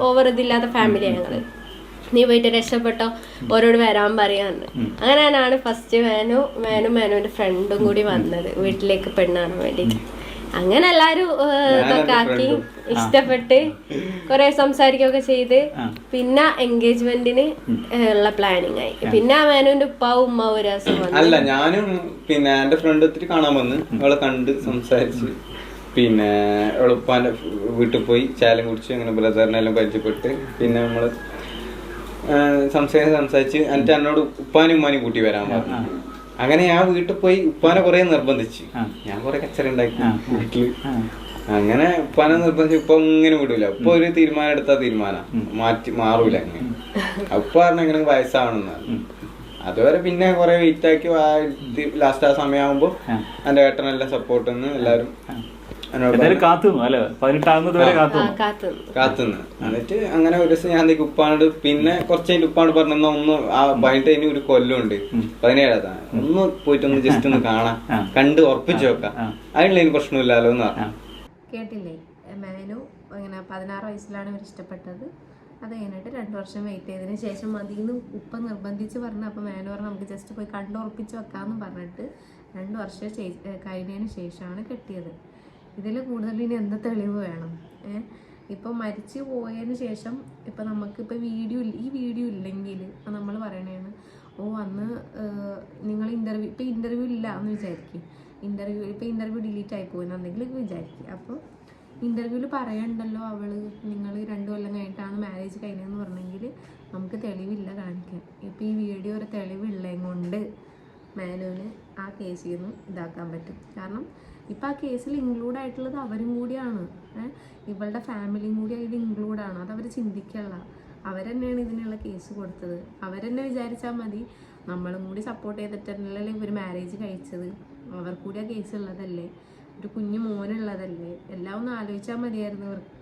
ഓവർ ഇതില്ലാത്ത ഫാമിലിയാണ് ഞങ്ങള്, നീ പോയിട്ട് രക്ഷപ്പെട്ടോ, ഓരോട് വരാൻ പറയാന്ന്. അങ്ങനെയാണ് ഫസ്റ്റ് മേനുവിന്റെ ഫ്രണ്ടും കൂടി വന്നത് വീട്ടിലേക്ക് പെണ്ണ് കാണാൻ വേണ്ടിട്ട്. അങ്ങനെ എല്ലാരും ഇതൊക്കെ ആക്കി ഇഷ്ടപ്പെട്ട് കൊറേ സംസാരിക്കുകയൊക്കെ ചെയ്ത് പിന്നെ എൻഗേജ്മെന്റിന് ഉള്ള പ്ലാനിങ് ആയി. പിന്നെ മേനുവിന്റെ ഉപ്പാവും ഉമ്മാവും ഒരു ദിവസം വന്നു. അല്ല, ഞാനും പിന്നെ എന്റെ ഫ്രണ്ട് ഒത്തിരി കാണാൻ വന്ന് അവളെ കണ്ട് സംസാരിച്ച് പിന്നെ അവളെ ഉപ്പാന്റെ വീട്ടിൽ പോയി ചായം കുടിച്ച് അങ്ങനെ ബ്രദറിനെല്ലാം പരിചയപ്പെട്ട് പിന്നെ നമ്മള് സംസാരിച്ച് എന്നിട്ട് എന്നോട് ഉപ്പാനും ഉമ്മാനും കൂട്ടി വരാൻ പറഞ്ഞു. അങ്ങനെ ഞാൻ വീട്ടിൽ പോയി ഉപ്പാനെ കുറെ നിർബന്ധിച്ചു. ഞാൻ കുറെ കച്ചറ ഉണ്ടാക്കി വീട്ടില്. അങ്ങനെ ഉപ്പാനെ നിർബന്ധിച്ച് ഉപ്പ ഇങ്ങനെ വിടൂല. ഉപ്പ ഒരു തീരുമാനം എടുത്ത തീരുമാനം മാറൂല. അങ്ങനെ ഉപ്പ പറഞ്ഞ എങ്ങനെ വയസ്സാവണമെന്നാണ്. അതുവരെ പിന്നെ കുറെ വെയിറ്റ് ആക്കി ലാസ്റ്റ് ആ സമയമാകുമ്പോ എന്റെ ഏട്ടനെല്ലാം സപ്പോർട്ട് എല്ലാരും കാത്തുനിന്ന്. എന്നിട്ട് അങ്ങനെ ഒരു ദിവസം ഞാൻ ഉപ്പാനോട് പിന്നെ കുറച്ച് കഴിഞ്ഞ് ഉപ്പാണ് പറഞ്ഞ ഒന്ന് ആ 18 ഒരു കൊല്ലമുണ്ട് 17 ഒന്ന് പോയിട്ടൊന്ന് ജസ്റ്റ് ഒന്ന് കാണാം, കണ്ട് ഉറപ്പിച്ചു വെക്കാം, അതിനുള്ള എനിക്ക് പ്രശ്നമില്ലല്ലോ എന്ന് പറഞ്ഞു. കേട്ടില്ലേ, മേനു അങ്ങനെ 16 വയസ്സിലാണ് ഇവർ ഇഷ്ടപ്പെട്ടത്. അത് കഴിഞ്ഞിട്ട് 2 വർഷം വെയിറ്റ് ചെയ്തതിന് ശേഷം മതിയെന്ന് ഉപ്പ നിർബന്ധിച്ച് പറഞ്ഞു. അപ്പോൾ മേനു പറഞ്ഞു നമുക്ക് ജസ്റ്റ് പോയി കണ്ടുറപ്പിച്ച് വെക്കാമെന്ന് പറഞ്ഞിട്ട് 2 വർഷം കഴിഞ്ഞതിന് ശേഷമാണ് കെട്ടിയത്. ഇതിൽ കൂടുതൽ ഇനി എന്ത് തെളിവ് വേണം? ഇപ്പോൾ മരിച്ചു പോയതിന് ശേഷം ഇപ്പം നമുക്കിപ്പോൾ ഈ വീഡിയോ ഇല്ലെങ്കിൽ നമ്മൾ പറയണേന്ന് അന്ന് നിങ്ങൾ ഇൻ്റർവ്യൂ ഇല്ല എന്ന് വിചാരിക്കും. ഇൻ്റർവ്യൂ ഡിലീറ്റ് ആയി പോകുന്ന എന്തെങ്കിലും വിചാരിക്കും. അപ്പോൾ ഇൻ്റർവ്യൂവിൽ പറയണ്ടല്ലോ നിങ്ങൾ 2 കൊല്ലം കഴിഞ്ഞിട്ടാണ് മാരേജ് കഴിഞ്ഞതെന്ന് പറഞ്ഞെങ്കിൽ നമുക്ക് തെളിവില്ല കാണിക്കാൻ. ഇപ്പോൾ ഈ വീഡിയോ ഒരു തെളിവുള്ളതും കൊണ്ട് മേനുവിന് ആ കേസിൽ നിന്ന് ഇതാക്കാൻ പറ്റും. കാരണം ഇപ്പം ആ കേസിൽ ഇൻക്ലൂഡ് ആയിട്ടുള്ളത് അവരും കൂടിയാണ്, ഇവളുടെ ഫാമിലിയും കൂടി അതിൽ ഇൻക്ലൂഡാണ്. അതവർ ചിന്തിക്കല്ല. അവരെന്നെയാണ് ഇതിനുള്ള കേസ് കൊടുത്തത്. അവരെന്നെ വിചാരിച്ചാൽ മതി നമ്മളും കൂടി സപ്പോർട്ട് ചെയ്തിട്ടല്ലേ ഇവർ മാരേജ് കഴിച്ചത്, അവർ കൂടി ആ കേസ് ഉള്ളതല്ലേ, ഒരു കുഞ്ഞു മോനുള്ളതല്ലേ, എല്ലാം ഒന്ന് ആലോചിച്ചാൽ മതിയായിരുന്നു ഇവർക്ക്.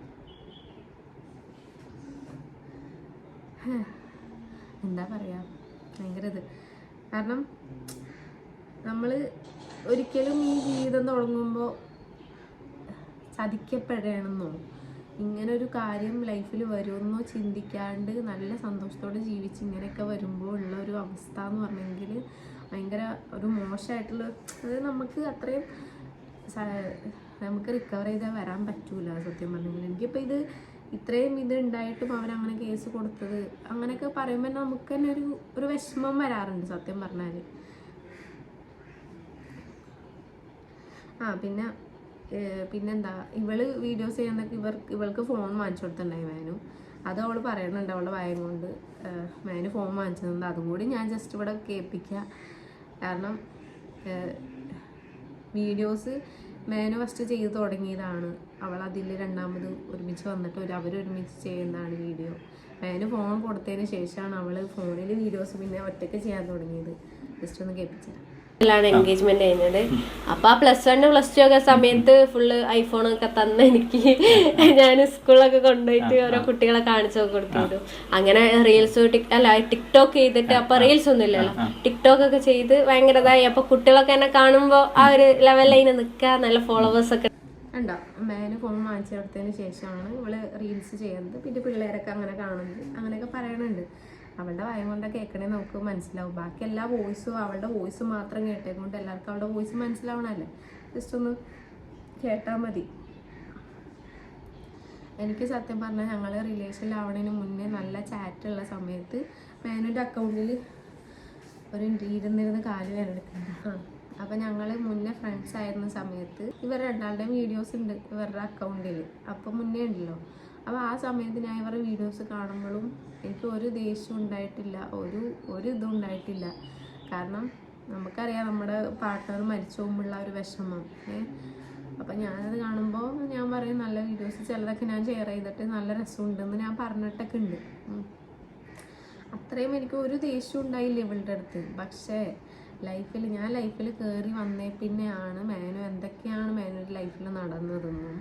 എന്താ പറയുക, ഭയങ്കര ഇത്. കാരണം നമ്മൾ ഒരിക്കലും ഈ ജീവിതം തുടങ്ങുമ്പോൾ ചതിക്കപ്പെടണമെന്നോ ഇങ്ങനെ ഒരു കാര്യം ലൈഫിൽ വരുമെന്നോ ചിന്തിക്കാണ്ട് നല്ല സന്തോഷത്തോടെ ജീവിച്ച് ഇങ്ങനെയൊക്കെ വരുമ്പോൾ ഉള്ള ഒരു അവസ്ഥ എന്ന് പറഞ്ഞെങ്കിൽ ഭയങ്കര ഒരു മോശമായിട്ടുള്ള, അതായത് നമുക്ക് അത്രയും നമുക്ക് റിക്കവർ ചെയ്താൽ വരാൻ പറ്റൂല സത്യം പറഞ്ഞെങ്കിൽ. എനിക്കിപ്പോൾ ഇത് ഇത്രയും ഇത് ഉണ്ടായിട്ടും അവരങ്ങനെ കേസ് കൊടുത്തത് അങ്ങനെയൊക്കെ പറയുമ്പോൾ നമുക്ക് തന്നെ ഒരു വിഷമം വരാറുണ്ട് സത്യം പറഞ്ഞാൽ. പിന്നെന്താ, ഇവള് വീഡിയോസ് ചെയ്യുന്നൊക്കെ ഇവൾക്ക് ഫോൺ വാങ്ങിച്ചു കൊടുത്തിട്ടുണ്ടായി മേനു. അത് അവൾ പറയുന്നുണ്ട് അവളുടെ ഭയം കൊണ്ട് മേനു ഫോൺ വാങ്ങിച്ചതുണ്ട്. അതും കൂടി ഞാൻ ജസ്റ്റ് ഇവിടെ കേൾപ്പിക്കുക. കാരണം വീഡിയോസ് മേനു ഫസ്റ്റ് ചെയ്ത് തുടങ്ങിയതാണ്. അവൾ അതിൽ രണ്ടാമത് ഒരുമിച്ച് വന്നിട്ട് അവരൊരുമിച്ച് ചെയ്യുന്നതാണ് വീഡിയോ. മേനു ഫോൺ കൊടുത്തതിന് ശേഷമാണ് അവൾ ഫോണിൽ വീഡിയോസ് പിന്നെ ഒറ്റയ്ക്ക് ചെയ്യാൻ തുടങ്ങിയത്. ജസ്റ്റ് ഒന്ന് കേൾപ്പിച്ചത്. എൻഗേജ്മെന്റ് കഴിഞ്ഞത്. അപ്പൊ ആ +1 +2 ഒക്കെ സമയത്ത് ഫുള്ള് ഐഫോണൊക്കെ തന്ന എനിക്ക് ഞാൻ സ്കൂളിലൊക്കെ കൊണ്ടുപോയിട്ട് ഓരോ കുട്ടികളെ കാണിച്ചു കൊടുത്തിരുന്നു. അങ്ങനെ റീൽസ് ടിക്ടോക്ക് ചെയ്തിട്ട്, അപ്പൊ റീൽസ് ഒന്നും ഇല്ലല്ലോ, ടിക്ടോക്ക് ഒക്കെ ചെയ്ത് ഭയങ്കര ഇതായി. അപ്പൊ കുട്ടികളൊക്കെ എന്നെ കാണുമ്പോ ആ ഒരു ലെവലിൽ നിൽക്കുക, നല്ല ഫോളോവേഴ്സ് ഒക്കെ ഉണ്ടോ. മേനു ഫോൺ വാങ്ങിച്ചു കൊടുത്തതിന് ശേഷമാണ് ഇവള് റീൽസ് ചെയ്യുന്നത്. പിന്നെ പിള്ളേരൊക്കെ അങ്ങനെ കാണുന്നത് അങ്ങനെയൊക്കെ പറയണുണ്ട്. അവളുടെ ഭയം കൊണ്ട് കേൾക്കണേ നമുക്ക് മനസ്സിലാവും. ബാക്കി എല്ലാ വോയിസും അവളുടെ വോയിസ് മാത്രം കേട്ടേക്കൊണ്ട് എല്ലാവർക്കും അവളുടെ വോയിസ് മനസ്സിലാവണമല്ലേ. ജസ്റ്റ് ഒന്ന് കേട്ടാൽ മതി. എനിക്ക് സത്യം പറഞ്ഞാൽ ഞങ്ങൾ റിലേഷനിലാവണതിന് മുന്നേ നല്ല ചാറ്റുള്ള സമയത്ത് മേനുൻ്റെ അക്കൗണ്ടിൽ ഒരു ഇരുന്നിരുന്ന് കാല് വേനെടുക്കുന്നുണ്ട്. അപ്പം ഞങ്ങൾ മുന്നേ ഫ്രണ്ട്സ് ആയിരുന്ന സമയത്ത് ഇവർ രണ്ടാളുടെയും വീഡിയോസ് ഉണ്ട് ഇവരുടെ അക്കൗണ്ടിൽ. അപ്പം മുന്നേ ഉണ്ടല്ലോ. അപ്പോൾ ആ സമയത്ത് ഞാൻ ഇവരുടെ വീഡിയോസ് കാണുമ്പോഴും എനിക്ക് ഒരു ദേഷ്യം ഉണ്ടായിട്ടില്ല, ഒരു ഇതും ഉണ്ടായിട്ടില്ല. കാരണം നമുക്കറിയാം നമ്മുടെ പാർട്ട്ണർ മരിച്ചു പോകുമ്പോഴുള്ള ഒരു വിഷമം. അപ്പം ഞാനത് കാണുമ്പോൾ ഞാൻ പറയും നല്ല വീഡിയോസ് ചിലതൊക്കെ ഞാൻ ഷെയർ ചെയ്തിട്ട് നല്ല രസമുണ്ടെന്ന് ഞാൻ പറഞ്ഞിട്ടൊക്കെ ഉണ്ട്. അത്രയും എനിക്ക് ഒരു ദേഷ്യം ഉണ്ടായില്ല ഇവളുടെ അടുത്ത്. പക്ഷേ ഞാൻ ലൈഫിൽ കയറി വന്നേ പിന്നെയാണ് മേനു എന്തൊക്കെയാണ് മേനുവിൻ്റെ ലൈഫിൽ നടന്നതെന്നും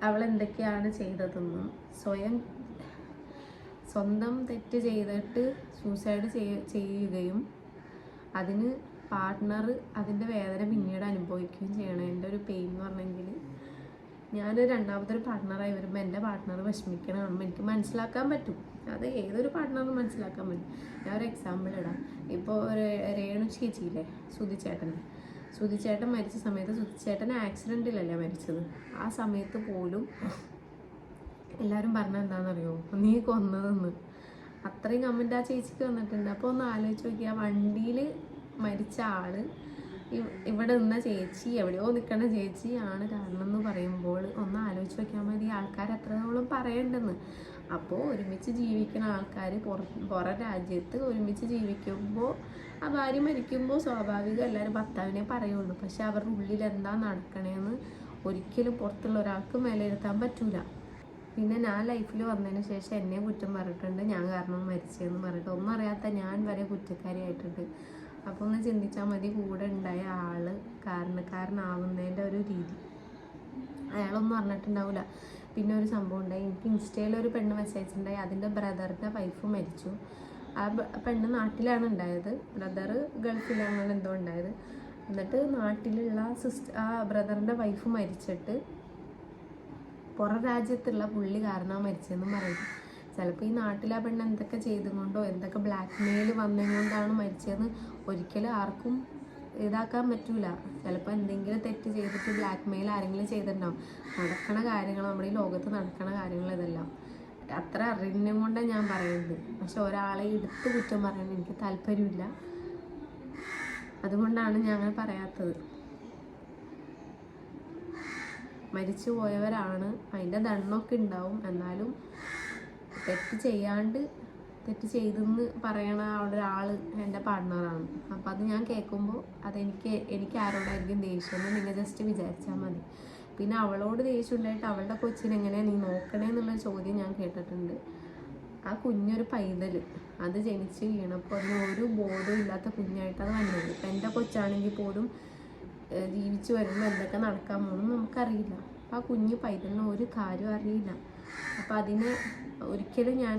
അവൾ എന്തൊക്കെയാണ് ചെയ്തതെന്നും സ്വന്തം തെറ്റ് ചെയ്തിട്ട് സൂസൈഡ് ചെയ്യുകയും അതിന് പാർട്ട്ണർ അതിൻ്റെ വേദന പിന്നീട് അനുഭവിക്കുകയും ചെയ്യണം. എൻ്റെ ഒരു പെയിൻ എന്ന് പറഞ്ഞെങ്കിൽ ഞാനൊരു രണ്ടാമതൊരു പാർട്ട്ണറായി വരുമ്പോൾ എൻ്റെ പാർട്ട്ണർ വിഷമിക്കണം കാണുമ്പോൾ എനിക്ക് മനസ്സിലാക്കാൻ പറ്റും. അത് ഏതൊരു പാർട്ട്ണറും മനസ്സിലാക്കാൻ പറ്റും. ഞാൻ ഒരു എക്സാമ്പിൾ ഇടാം. ഇപ്പോൾ രേണു ചേച്ചിയില്ലേ, സുധിച്ചേട്ടൻ മരിച്ച സമയത്ത് സുധിച്ചേട്ടൻ ആക്സിഡൻറ്റിലല്ലേ മരിച്ചത്. ആ സമയത്ത് പോലും എല്ലാവരും പറഞ്ഞത് എന്താണെന്നറിയോ, നീ കൊന്നതെന്ന്. അത്രയും കമൻറ്റ് ആ ചേച്ചിക്ക് വന്നിട്ടുണ്ട്. അപ്പോൾ ഒന്ന് ആലോചിച്ച് നോക്കി, ആ വണ്ടിയിൽ മരിച്ച ആൾ ഇവിടെ നിന്ന ചേച്ചി, എവിടെയോ നിൽക്കുന്ന ചേച്ചി ആണ് കാരണം എന്ന് പറയുമ്പോൾ ഒന്ന് ആലോചിച്ച് നോക്കിയാൽ മതി ആൾക്കാർ എത്രത്തോളം പറയണ്ടെന്ന്. അപ്പോൾ ഒരുമിച്ച് ജീവിക്കുന്ന ആൾക്കാർ പുറം രാജ്യത്ത് ഒരുമിച്ച് ജീവിക്കുമ്പോൾ ആ ഭാര്യ മരിക്കുമ്പോൾ സ്വാഭാവികം എല്ലാവരും ഭർത്താവിനെ പറയുള്ളൂ. പക്ഷെ അവരുടെ ഉള്ളിൽ എന്താ നടക്കണേന്ന് ഒരിക്കലും പുറത്തുള്ള ഒരാൾക്ക് വിലയിരുത്താൻ പറ്റൂല. പിന്നെ ഞാൻ ലൈഫിൽ വന്നതിന് ശേഷം എന്നെ കുറ്റം പറഞ്ഞിട്ടുണ്ട്, ഞാൻ കാരണം മരിച്ചതെന്ന് പറഞ്ഞിട്ട്. ഒന്നും അറിയാത്ത ഞാൻ വരെ കുറ്റക്കാരിയായിട്ടുണ്ട്. അപ്പോൾ ഒന്ന് ചിന്തിച്ചാൽ മതി കൂടെ ഉണ്ടായ ആൾ കാരണക്കാരനാവുന്നതിൻ്റെ ഒരു രീതി. അയാളൊന്നും അറിഞ്ഞിട്ടുണ്ടാവില്ല. പിന്നെ ഒരു സംഭവം ഉണ്ടായി, എനിക്ക് ഇൻസ്റ്റയിൽ ഒരു പെണ്ണ് മെസ്സേജ് ഉണ്ടായി. അതിൻ്റെ ബ്രദറിൻ്റെ വൈഫ് മരിച്ചു. ആ പെണ്ണ് നാട്ടിലാണ് ഉണ്ടായത്, ബ്രദർ ഗൾഫിലാണ് എന്തോ ഉണ്ടായത്. എന്നിട്ട് നാട്ടിലുള്ള ആ ബ്രദറിൻ്റെ വൈഫ് മരിച്ചിട്ട് പുറം രാജ്യത്തുള്ള പുള്ളി കാരണമാണ് മരിച്ചതെന്നും പറയും. ചിലപ്പോൾ ഈ നാട്ടിലെ പെണ്ണ് എന്തൊക്കെ ചെയ്തുകൊണ്ടോ എന്തൊക്കെ ബ്ലാക്ക് മെയിൽ വന്നതുകൊണ്ടാണ് മരിച്ചതെന്ന് ഒരിക്കലും ആർക്കും ഇതാക്കാൻ പറ്റൂല. ചിലപ്പോൾ എന്തെങ്കിലും തെറ്റ് ചെയ്തിട്ട് ബ്ലാക്ക് മെയിൽ ആരെങ്കിലും ചെയ്തിട്ടുണ്ടാവും. നടക്കണ കാര്യങ്ങൾ, നമ്മുടെ ഈ ലോകത്ത് നടക്കണ കാര്യങ്ങൾ ഇതെല്ലാം അത്ര അറിഞ്ഞും കൊണ്ടാണ് ഞാൻ പറയുന്നത്. പക്ഷെ ഒരാളെ എടുത്ത് കുറ്റം പറയാൻ എനിക്ക് താല്പര്യമില്ല. അതുകൊണ്ടാണ് ഞാൻ അങ്ങനെ പറയാത്തത്. മരിച്ചു പോയവരാണ്, അതിൻ്റെ ദണ്ണമൊക്കെ ഉണ്ടാവും. എന്നാലും തെറ്റ് ചെയ്തെന്ന് പറയണ ഒരാൾ എൻ്റെ പാർട്ട്ണറാണ്. അപ്പം അത് ഞാൻ കേൾക്കുമ്പോൾ എനിക്ക് ആരോടായിരിക്കും ദേഷ്യം എന്ന് നിങ്ങൾ ജസ്റ്റ് വിചാരിച്ചാൽ മതി. പിന്നെ അവളോട് ദേഷ്യം ഉണ്ടായിട്ട് അവളുടെ കൊച്ചിനെ എങ്ങനെയാണ് നീ നോക്കണേ എന്നുള്ള ചോദ്യം ഞാൻ കേട്ടിട്ടുണ്ട്. ആ കുഞ്ഞൊരു പൈതൽ അത് ജനിച്ച് വീണപ്പോൾ അതിന് ഒരു ബോധവും ഇല്ലാത്ത കുഞ്ഞായിട്ടത് വന്നത്. ഇപ്പം എൻ്റെ കൊച്ചാണെങ്കിൽ പോലും ജീവിച്ചു വരുമ്പോൾ എന്തൊക്കെ നടക്കാൻ പോകുന്നു നമുക്കറിയില്ല. അപ്പം ആ കുഞ്ഞ് പൈതലിന് ഒരു കാര്യം അറിയില്ല. അപ്പം അതിനെ ഒരിക്കലും ഞാൻ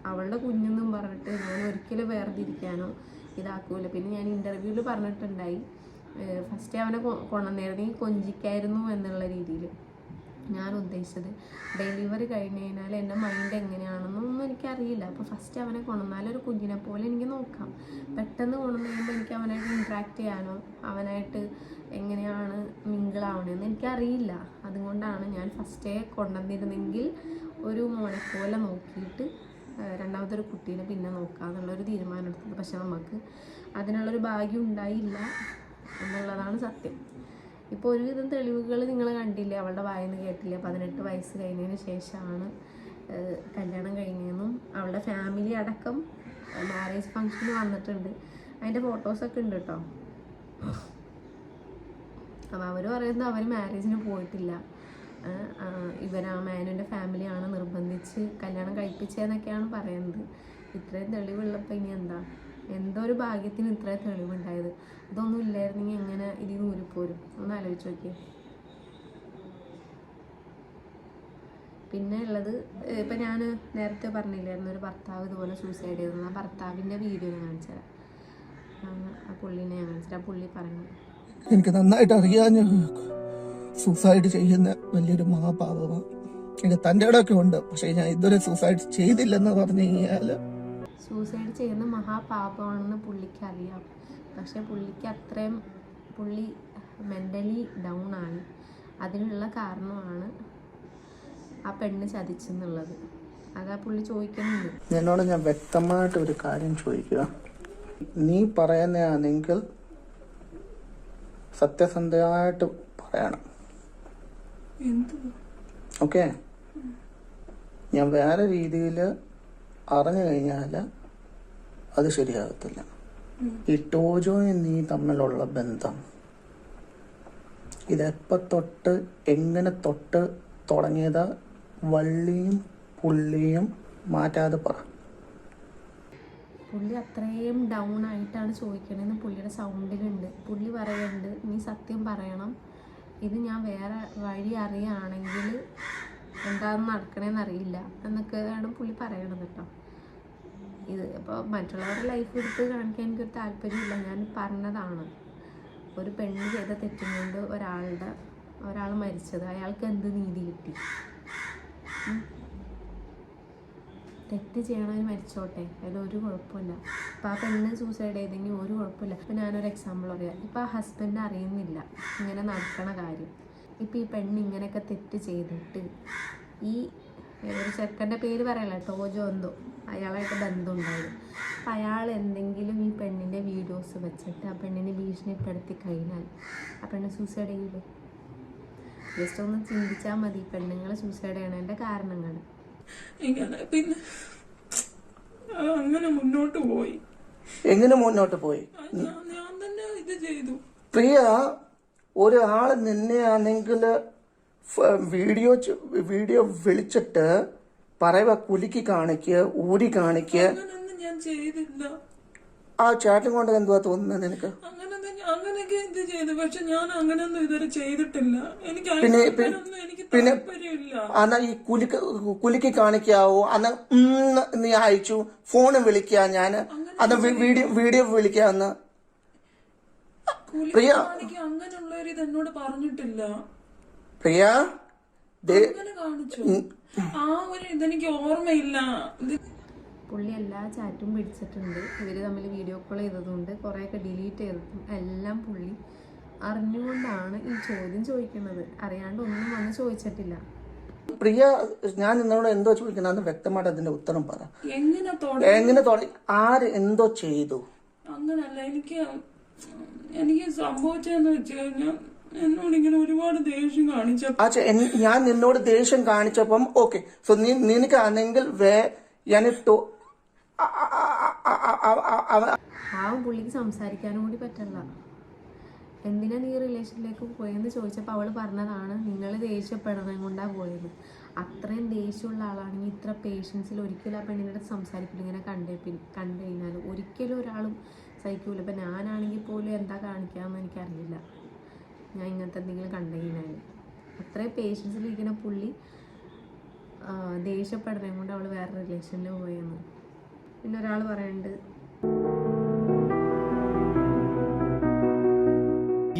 അവളുടെ കുഞ്ഞെന്നും പറഞ്ഞിട്ട് ഞാൻ ഒരിക്കലും വേർതിരിക്കാനോ ഇതാക്കൂല. പിന്നെ ഞാൻ ഇൻ്റർവ്യൂവിൽ പറഞ്ഞിട്ടുണ്ടായി, ഫസ്റ്റ് അവനെ കൊണ്ടുവന്നിരുന്നെങ്കിൽ കൊഞ്ചിക്കായിരുന്നു എന്നുള്ള രീതിയിൽ. ഞാൻ ഉദ്ദേശിച്ചത്. ഡെലിവറി കഴിഞ്ഞ് കഴിഞ്ഞാൽ എൻ്റെ മൈൻഡ് എങ്ങനെയാണെന്നൊന്നും എനിക്കറിയില്ല. അപ്പോൾ ഫസ്റ്റ് അവനെ കൊണ്ടുവന്നാൽ ഒരു കുഞ്ഞിനെ പോലെ എനിക്ക് നോക്കാം. പെട്ടെന്ന് കൊണ്ടുവന്ന് കഴിയുമ്പോൾ എനിക്ക് അവനായിട്ട് ഇൻട്രാക്ട് ചെയ്യാനോ അവനായിട്ട് എങ്ങനെയാണ് മിങ്കിളാവണമെന്ന് എനിക്കറിയില്ല. അതുകൊണ്ടാണ് ഞാൻ ഫസ്റ്റേ കൊണ്ടുവന്നിരുന്നെങ്കിൽ ഒരു മോനെ പോലെ നോക്കിയിട്ട് രണ്ടാമതൊരു കുട്ടീനെ പിന്നെ നോക്കാമെന്നുള്ളൊരു തീരുമാനം എടുത്തത്. പക്ഷെ നമുക്ക് അതിനുള്ളൊരു ഭാഗ്യം ഉണ്ടായില്ല എന്നുള്ളതാണ് സത്യം. ഇപ്പോൾ ഒരുവിധം തെളിവുകൾ നിങ്ങൾ കണ്ടില്ലേ, അവളുടെ വായന്ന് കേട്ടില്ലേ. 18 വയസ്സ് കഴിഞ്ഞതിന് ശേഷമാണ് കല്യാണം കഴിഞ്ഞതെന്നും അവളുടെ ഫാമിലി അടക്കം മാരേജ് ഫങ്ഷന് വന്നിട്ടുണ്ട്. അതിൻ്റെ ഫോട്ടോസൊക്കെ ഉണ്ട് കേട്ടോ. അപ്പോൾ അവർ പറയുന്നത് അവർ മാരേജിന് പോയിട്ടില്ല, ഇവരാ മേനുവിൻ്റെ ഫാമിലിയാണ് നിർബന്ധിച്ച് കല്യാണം കഴിപ്പിച്ചതെന്നൊക്കെയാണ് പറയുന്നത്. ഇത്രയും തെളിവുള്ളപ്പോൾ ഇനി എന്താ, എന്തോ ഒരു ഭാഗ്യത്തിന് ഇത്രയും തെളിവുണ്ടായത്. ഇതൊന്നും ഇല്ലായിരുന്നെങ്കിൽ എങ്ങനെ ഇതിൽ ഊരിപ്പോരും ഒന്ന് ആലോചിച്ച് നോക്കിയേ. പിന്നെ ഉള്ളത് ഇപ്പം ഞാൻ നേരത്തെ പറഞ്ഞില്ലായിരുന്നു ഒരു ഭർത്താവ് ഇതുപോലെ സൂസൈഡ് ചെയ്തത്. ആ ഭർത്താവിൻ്റെ വീഡിയോ ഞാൻ കാണിച്ചു തരാം. ആ പുള്ളിനെ ഞാൻ കാണിച്ചു തരാം. പുള്ളി പറയുന്നത് എനിക്ക് നന്നായിട്ട് അറിയാൻ, സൂസൈഡ് ചെയ്യുന്ന വലിയൊരു മഹാപാപമാണ്. എനിക്ക് തൻ്റെ ഇടമൊക്കെ ഉണ്ട്, പക്ഷേ ഞാൻ ഇതുവരെ സൂസൈഡ് ചെയ്തില്ലെന്ന് പറഞ്ഞു കഴിഞ്ഞാൽ സൂസൈഡ് ചെയ്യുന്ന മഹാപാപമാണെന്ന് പുള്ളിക്ക് അറിയാം. പക്ഷേ പുള്ളിക്ക് അത്രയും പുള്ളി മെൻ്റലി ഡൗൺ ആയി. അതിനുള്ള കാരണമാണ് ആ പെണ്ണ് ചതിച്ചെന്നുള്ളത്. അതാ പുള്ളി ചോദിക്കുന്നുണ്ട്. എന്നോട് ഞാൻ വ്യക്തമായിട്ട് ഒരു കാര്യം ചോദിക്കുക. നീ പറയുന്നതാണെങ്കിൽ സത്യസന്ധമായിട്ട് പറയണം, ഓക്കെ? ഞാൻ വേറെ രീതിയിൽ അറിഞ്ഞു കഴിഞ്ഞാൽ അത് ശരിയാകത്തില്ല. ഈ ടോജോയും നീ തമ്മിലുള്ള ബന്ധം ഇതെപ്പം തൊട്ട് എങ്ങനെ തൊട്ട് തുടങ്ങിയത്, വള്ളിയും പുള്ളിയും മാറ്റാതെ പറ. പുള്ളി അത്രയും ഡൗൺ ആയിട്ടാണ് ചോദിക്കണമെന്ന് പുള്ളിയുടെ സൗണ്ടിലുണ്ട്. പുള്ളി പറയുന്നുണ്ട്, നീ സത്യം പറയണം, ഇത് ഞാൻ വേറെ വഴി അറിയുകയാണെങ്കിൽ എന്താണെന്ന് നടക്കണേന്ന് അറിയില്ല എന്നൊക്കെയാണ് പുള്ളി പറയണത് കേട്ടോ. ഇത് ഇപ്പോൾ മറ്റുള്ളവരുടെ ലൈഫ് എടുത്ത് കാണിക്കാൻ എനിക്കൊരു താല്പര്യമില്ല. ഞാൻ പറഞ്ഞതാണ്, ഒരു പെണ്ണ് ചെയ്ത തെറ്റും കൊണ്ട് ഒരാൾ മരിച്ചത്, അയാൾക്ക് എന്ത് നീതി കിട്ടി? തെറ്റ് ചെയ്യണവർ മരിച്ചോട്ടെ, അതിലൊരു കുഴപ്പമില്ല. ഇപ്പോൾ ആ പെണ്ണ് സൂസൈഡ് ചെയ്തെങ്കിൽ ഒരു കുഴപ്പമില്ല. ഇപ്പോൾ ഞാനൊരു എക്സാമ്പിൾ പറയാം. ഇപ്പോൾ ആ ഹസ്ബൻഡ് അറിയുന്നില്ല ഇങ്ങനെ നടക്കണ കാര്യം. ഇപ്പോൾ ഈ പെണ്ണ് ഇങ്ങനെയൊക്കെ തെറ്റ് ചെയ്തിട്ട് ഈ ഒരു ചെറുക്കൻ്റെ പേര് പറയല്ല, ടോജോ എന്തോ, അയാളായിട്ട് ബന്ധമുണ്ടായത്. അപ്പം അയാൾ എന്തെങ്കിലും ഈ പെണ്ണിൻ്റെ വീഡിയോസ് വെച്ചിട്ട് ആ പെണ്ണിനെ ഭീഷണിപ്പെടുത്തി കഴിഞ്ഞാൽ ആ പെണ്ണ് സൂസൈഡ് ചെയ്യില്ലേ? ജസ്റ്റ് ഒന്ന് ചിന്തിച്ചാൽ മതി പെണ്ണുങ്ങൾ സൂസൈഡ് ചെയ്യണതിൻ്റെ കാരണങ്ങൾ. പിന്നെ അങ്ങനെ മുന്നോട്ട് പോയി. എങ്ങനെ മുന്നോട്ട് പോയി? ഞാൻ തന്നെ ഇത് ചെയ്തു. പ്രിയ, ഒരാൾ നിന്നെയാണെങ്കിൽ വീഡിയോ വിളിച്ചിട്ട് പറയുക, കുലുക്കി കാണിക്കുക, ഊരി കാണിക്കുക. അങ്ങനൊന്നും ഞാൻ ചെയ്തില്ല. ആ ചാറ്റും കൊണ്ട് എന്തുവാ തോന്നുന്നത് നിനക്ക്? അങ്ങനെയൊക്കെ ഇത് ചെയ്തു, പക്ഷെ ഞാൻ അങ്ങനെയൊന്നും ഇതുവരെ ചെയ്തിട്ടില്ല. എനിക്ക് താല്പര്യമില്ല. അന്നാ ഈ കുലുക്കി കാണിക്കാവോ? അന്ന് നീ അയച്ചു, ഫോണ് വിളിക്കാ, ഞാന് അന്ന് വീഡിയോ വിളിക്കാന്ന്. പ്രിയ, അങ്ങനെയുള്ളവര് ഇതെന്നോട് പറഞ്ഞിട്ടില്ല. പ്രിയ അങ്ങനെ കാണിച്ചു, ആ ഒരു ഇതെനിക്ക് ഓർമ്മയില്ല. പുള്ളി എല്ലാ ചാറ്റും പിടിച്ചിട്ടുണ്ട്. ഇവർ തമ്മിൽ വീഡിയോ കോൾ ചെയ്തതുകൊണ്ട് കുറേയൊക്കെ ഡിലീറ്റ് ചെയ്തതും എല്ലാം പുള്ളി അറിഞ്ഞുകൊണ്ടാണ് ഈ ചോദ്യം ചോദിക്കുന്നത്. അറിയാണ്ട് ഒന്നും വന്ന് ചോദിച്ചിട്ടില്ല. പ്രിയ, ഞാൻ നിന്നോട് എന്തോ ചോദിക്കണമെന്ന് വ്യക്തമായിട്ട് അതിന്റെ ഉത്തരം പറ. എങ്ങനെ തുടങ്ങി? ആര് എന്തോ ചെയ്തു? അങ്ങനല്ല, എനിക്ക് സംഭവിച്ചെന്ന് വെച്ച് കഴിഞ്ഞാൽ എന്നോട് ഇങ്ങനെ ഒരുപാട് ദേഷ്യം കാണിച്ച. ഞാൻ നിന്നോട് ദേഷ്യം കാണിച്ചപ്പം ഓക്കെ, സോ നിനക്ക് ആണെങ്കിൽ പുള്ളിക്ക് സംസാരിക്കാനും കൂടി പറ്റില്ല. എന്തിനാ നീ റിലേഷനിലേക്ക് പോയെന്ന് ചോദിച്ചപ്പോൾ അവൾ പറഞ്ഞതാണ്, നിങ്ങൾ ദേഷ്യപ്പെടണം കൊണ്ടാണ് പോയത്. അത്രയും ദേഷ്യമുള്ള ആളാണെങ്കിൽ ഇത്ര പേഷ്യൻസിൽ ഒരിക്കലും ആ പെണ്ണിൻ്റെ സംസാരിക്കില്ല. ഇങ്ങനെ കണ്ടു കഴിഞ്ഞാൽ ഒരിക്കലും ഒരാളും സഹിക്കൂല. ഇപ്പം ഞാനാണെങ്കിൽ പോലും എന്താ കാണിക്കാമെന്ന് എനിക്കറിയില്ല. ഞാൻ ഇങ്ങനത്തെ എന്തെങ്കിലും കണ്ടു കഴിഞ്ഞാൽ അത്രയും പേഷ്യൻസിലിരിക്കുന്ന പുള്ളി ദേഷ്യപ്പെടുന്നത് കൊണ്ട് അവൾ വേറെ റിലേഷനിൽ പോയെന്ന്. പിന്നെ ഒരാൾ പറയുന്നുണ്ട്,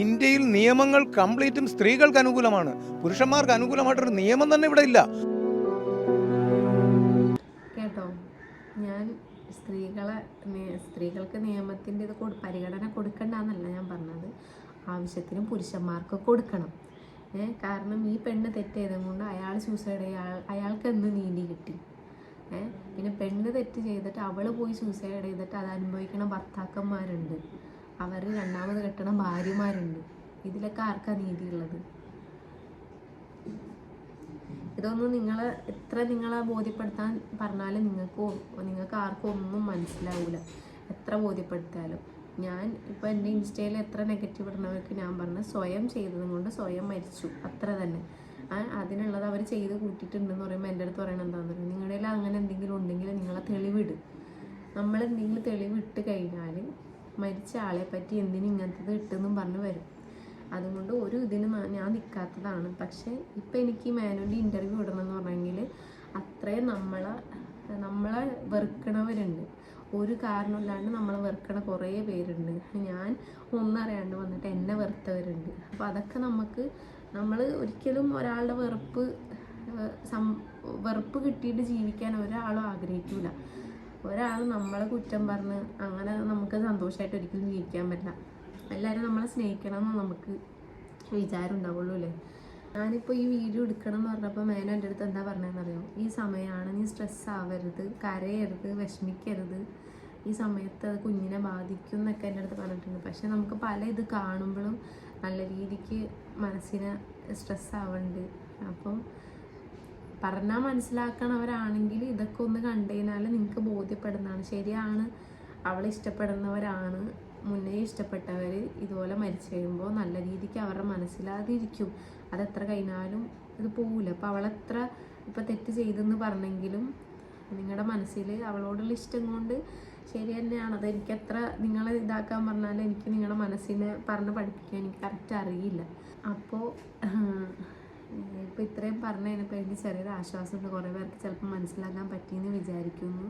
ഇന്ത്യയിൽ നീ നിയമങ്ങൾ കംപ്ലീറ്റും സ്ത്രീകൾക്ക് അനുകൂലമാണ്. പുരുഷന്മാർക്ക് അനുകൂലമായിട്ടൊരു നിയമം തന്നെ ഇവിടെ ഇല്ല. കേട്ടോ, ഞാൻ സ്ത്രീകൾക്ക് നിയമത്തിൻ്റെ ഇത് പരിഗണന കൊടുക്കണ്ടെന്നല്ല ഞാൻ പറഞ്ഞത്, ആവശ്യത്തിന് പുരുഷന്മാർക്ക് കൊടുക്കണം. കാരണം ഈ പെണ്ണ് തെറ്റ് ചെയ്തത് കൊണ്ട് അയാൾ സൂസൈഡ് അയാൾക്ക് എന്ത് നീതി കിട്ടി? പിന്നെ പെണ്ണ് തെറ്റ് ചെയ്തിട്ട് അവൾ പോയി സൂസൈഡ് ചെയ്തിട്ട് അത് അനുഭവിക്കണ ഭർത്താക്കന്മാരുണ്ട്, അവർ രണ്ടാമത് കെട്ടണ ഭാര്യമാരുണ്ട്. ഇതിലൊക്കെ ആർക്കാ നീതിയുള്ളത്? ഇതൊന്നും നിങ്ങളെ ബോധ്യപ്പെടുത്താൻ പറഞ്ഞാലും നിങ്ങൾക്ക് ആർക്കും ഒന്നും മനസ്സിലാവില്ല, എത്ര ബോധ്യപ്പെടുത്തിയാലും. ഞാൻ ഇപ്പോൾ എൻ്റെ ഇൻസ്റ്റയിൽ എത്ര നെഗറ്റീവ് ഇടുന്നവർക്ക് ഞാൻ പറഞ്ഞ സ്വയം ചെയ്തതും കൊണ്ട് സ്വയം മരിച്ചു, അത്ര തന്നെ. അതിനുള്ളത് അവർ ചെയ്ത് കൂട്ടിയിട്ടുണ്ടെന്ന് പറയുമ്പോൾ എൻ്റെ അടുത്ത് പറയണത് എന്താണെന്ന് പറയുന്നത്, നിങ്ങളുടെ അങ്ങനെ എന്തെങ്കിലും ഉണ്ടെങ്കിൽ നിങ്ങളെ തെളിവിട്. നമ്മളെന്തെങ്കിലും തെളിവിട്ട് കഴിഞ്ഞാൽ മരിച്ച ആളെ പറ്റി എന്തിനും ഇങ്ങനത്തത് ഇട്ടെന്നും പറഞ്ഞ് വരും. അതുകൊണ്ട് ഒരു ഇതിന് ഞാൻ നിൽക്കാത്തതാണ്. പക്ഷേ ഇപ്പം എനിക്ക് മാനുവിൻ്റെ ഇൻ്റർവ്യൂ ഇടണമെന്ന് പറഞ്ഞെങ്കിൽ അത്രയും നമ്മളെ വെറുക്കണവരുണ്ട്, ഒരു കാരണമില്ലാണ്ട് നമ്മളെ വെറുക്കണ കുറേ പേരുണ്ട്. ഞാൻ ഒന്നറിയാണ്ട് വന്നിട്ട് എന്നെ വെറുത്തവരുണ്ട്. അപ്പോൾ അതൊക്കെ നമ്മൾ ഒരിക്കലും ഒരാളുടെ വെറുപ്പ് കിട്ടിയിട്ട് ജീവിക്കാൻ ഒരാളും ആഗ്രഹിക്കില്ല. ഒരാൾ നമ്മളെ കുറ്റം പറഞ്ഞ് അങ്ങനെ നമുക്ക് സന്തോഷമായിട്ട് ഒരിക്കലും ജീവിക്കാൻ പറ്റില്ല. എല്ലാവരും നമ്മളെ സ്നേഹിക്കണമെന്ന് നമുക്ക് വിചാരം ഉണ്ടാവുള്ളൂ അല്ലേ. ഞാനിപ്പോൾ ഈ വീഡിയോ എടുക്കണം എന്ന് പറഞ്ഞപ്പോൾ മേനു എൻ്റെ അടുത്ത് എന്താ പറഞ്ഞതെന്നറിയോ, ഈ സമയമാണ്, നീ സ്ട്രെസ് ആവരുത്, കരയരുത്, വിഷമിക്കരുത്, ഈ സമയത്ത് അത് കുഞ്ഞിനെ ബാധിക്കും എന്നൊക്കെ എൻ്റെ അടുത്ത് പറഞ്ഞിട്ടുണ്ട്. പക്ഷെ നമുക്ക് പല ഇത് കാണുമ്പോഴും നല്ല രീതിക്ക് മനസ്സിനെ സ്ട്രെസ് ആവുന്നുണ്ട്. അപ്പം പറഞ്ഞാൽ മനസ്സിലാക്കണവരാണെങ്കിൽ ഇതൊക്കെ ഒന്ന് കണ്ടു കഴിഞ്ഞാൽ നിങ്ങൾക്ക് ബോധ്യപ്പെടുന്നതാണ്. ശരിയാണ്, അവളെ ഇഷ്ടപ്പെടുന്നവരാണ്, മുന്നേ ഇഷ്ടപ്പെട്ടവർ ഇതുപോലെ മരിച്ചു കഴിയുമ്പോൾ നല്ല രീതിക്ക് അവരുടെ മനസ്സിലാതിരിക്കും. അതെത്ര കഴിഞ്ഞാലും ഇത് പോവില്ല. അപ്പോൾ അവളെത്ര ഇപ്പം തെറ്റ് ചെയ്തെന്ന് പറഞ്ഞെങ്കിലും നിങ്ങളുടെ മനസ്സിൽ അവളോടുള്ള ഇഷ്ടം കൊണ്ട് ശരി തന്നെയാണ്. അതെനിക്ക് എത്ര നിങ്ങളെ ഇതാക്കാൻ പറഞ്ഞാലും എനിക്ക് നിങ്ങളുടെ മനസ്സിനെ പറഞ്ഞ് പഠിപ്പിക്കാൻ എനിക്ക് കറക്റ്റ് അറിയില്ല. അപ്പോൾ ഇപ്പോൾ ഇത്രയും പറഞ്ഞു കഴിഞ്ഞപ്പോൾ എനിക്ക് ചെറിയൊരു ആശ്വാസമുണ്ട്. കുറേ പേർക്ക് ചിലപ്പോൾ മനസ്സിലാക്കാൻ പറ്റിയെന്ന് വിചാരിക്കുന്നു.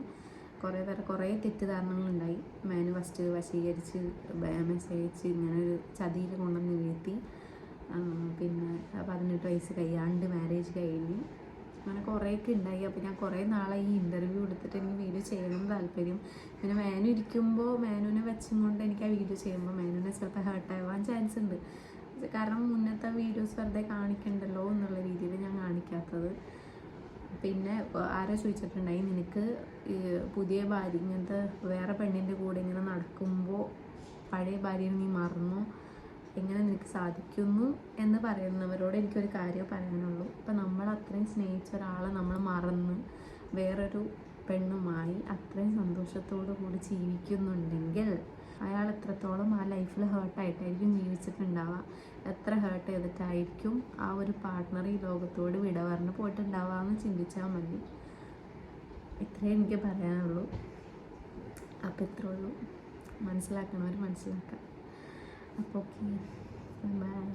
കുറേ തെറ്റിദ്ധാരണകളുണ്ടായി. മാനു ഫസ്റ്റ് വശീകരിച്ച് മെസ്സേജ് ഇങ്ങനെ ഒരു ചതിയിൽ കൊണ്ടുവന്ന് വീഴ്ത്തി. പിന്നെ 18 വയസ്സ് കഴിയാണ്ട് മാരേജ് കഴിഞ്ഞ് അങ്ങനെ കുറേയൊക്കെ ഉണ്ടായി. അപ്പോൾ ഞാൻ കുറേ നാളെ ഈ ഇൻ്റർവ്യൂ എടുത്തിട്ട് എനിക്ക് വീഡിയോ ചെയ്യണമെന്ന് താല്പര്യം. പിന്നെ മാനു ഇരിക്കുമ്പോൾ മാനുവിനെ വെച്ചും കൊണ്ട് എനിക്ക് ആ വീഡിയോ ചെയ്യുമ്പോൾ മാനുവിനെ ചിലപ്പോൾ ഹേർട്ടാവാൻ ചാൻസ് ഉണ്ട്. കാരണം മുന്നത്തെ വീഡിയോസ് വെറുതെ കാണിക്കണ്ടല്ലോ എന്നുള്ള രീതിയിൽ ഞാൻ കാണിക്കാത്തത്. പിന്നെ ആരോ ചോദിച്ചിട്ടുണ്ടായി, നിനക്ക് പുതിയ ഭാര്യ ഇങ്ങനത്തെ വേറെ പെണ്ണിൻ്റെ കൂടെ ഇങ്ങനെ നടക്കുമ്പോൾ പഴയ ഭാര്യയെ നീ മറന്നോ, എങ്ങനെ നിനക്ക് സാധിക്കുന്നു എന്ന് പറയുന്നവരോട് എനിക്കൊരു കാര്യം പറയാനുള്ളൂ. ഇപ്പം നമ്മൾ അത്രയും സ്നേഹിച്ച ഒരാളെ നമ്മൾ മറന്ന് വേറൊരു പെണ്ണുമായി അത്രയും സന്തോഷത്തോടു കൂടി ജീവിക്കുന്നുണ്ടെങ്കിൽ അയാൾ എത്രത്തോളം ആ ലൈഫിൽ ഹേർട്ടായിട്ടായിരിക്കും ജീവിച്ചിട്ടുണ്ടാവുക, എത്ര ഹേർട്ട് ചെയ്തിട്ടായിരിക്കും ആ ഒരു പാർട്ട്ണർ ഈ ലോകത്തോട് വിട പറഞ്ഞ് പോയിട്ടുണ്ടാവുക എന്ന് ചിന്തിച്ചാൽ മതി. ഇത്രയേ എനിക്ക് പറയാനുള്ളൂ. അപ്പോൾ ഇത്രേ ഉള്ളൂ. മനസ്സിലാക്കണവർ മനസ്സിലാക്കാം. അപ്പോൾ ഓക്കെ, ബൈ.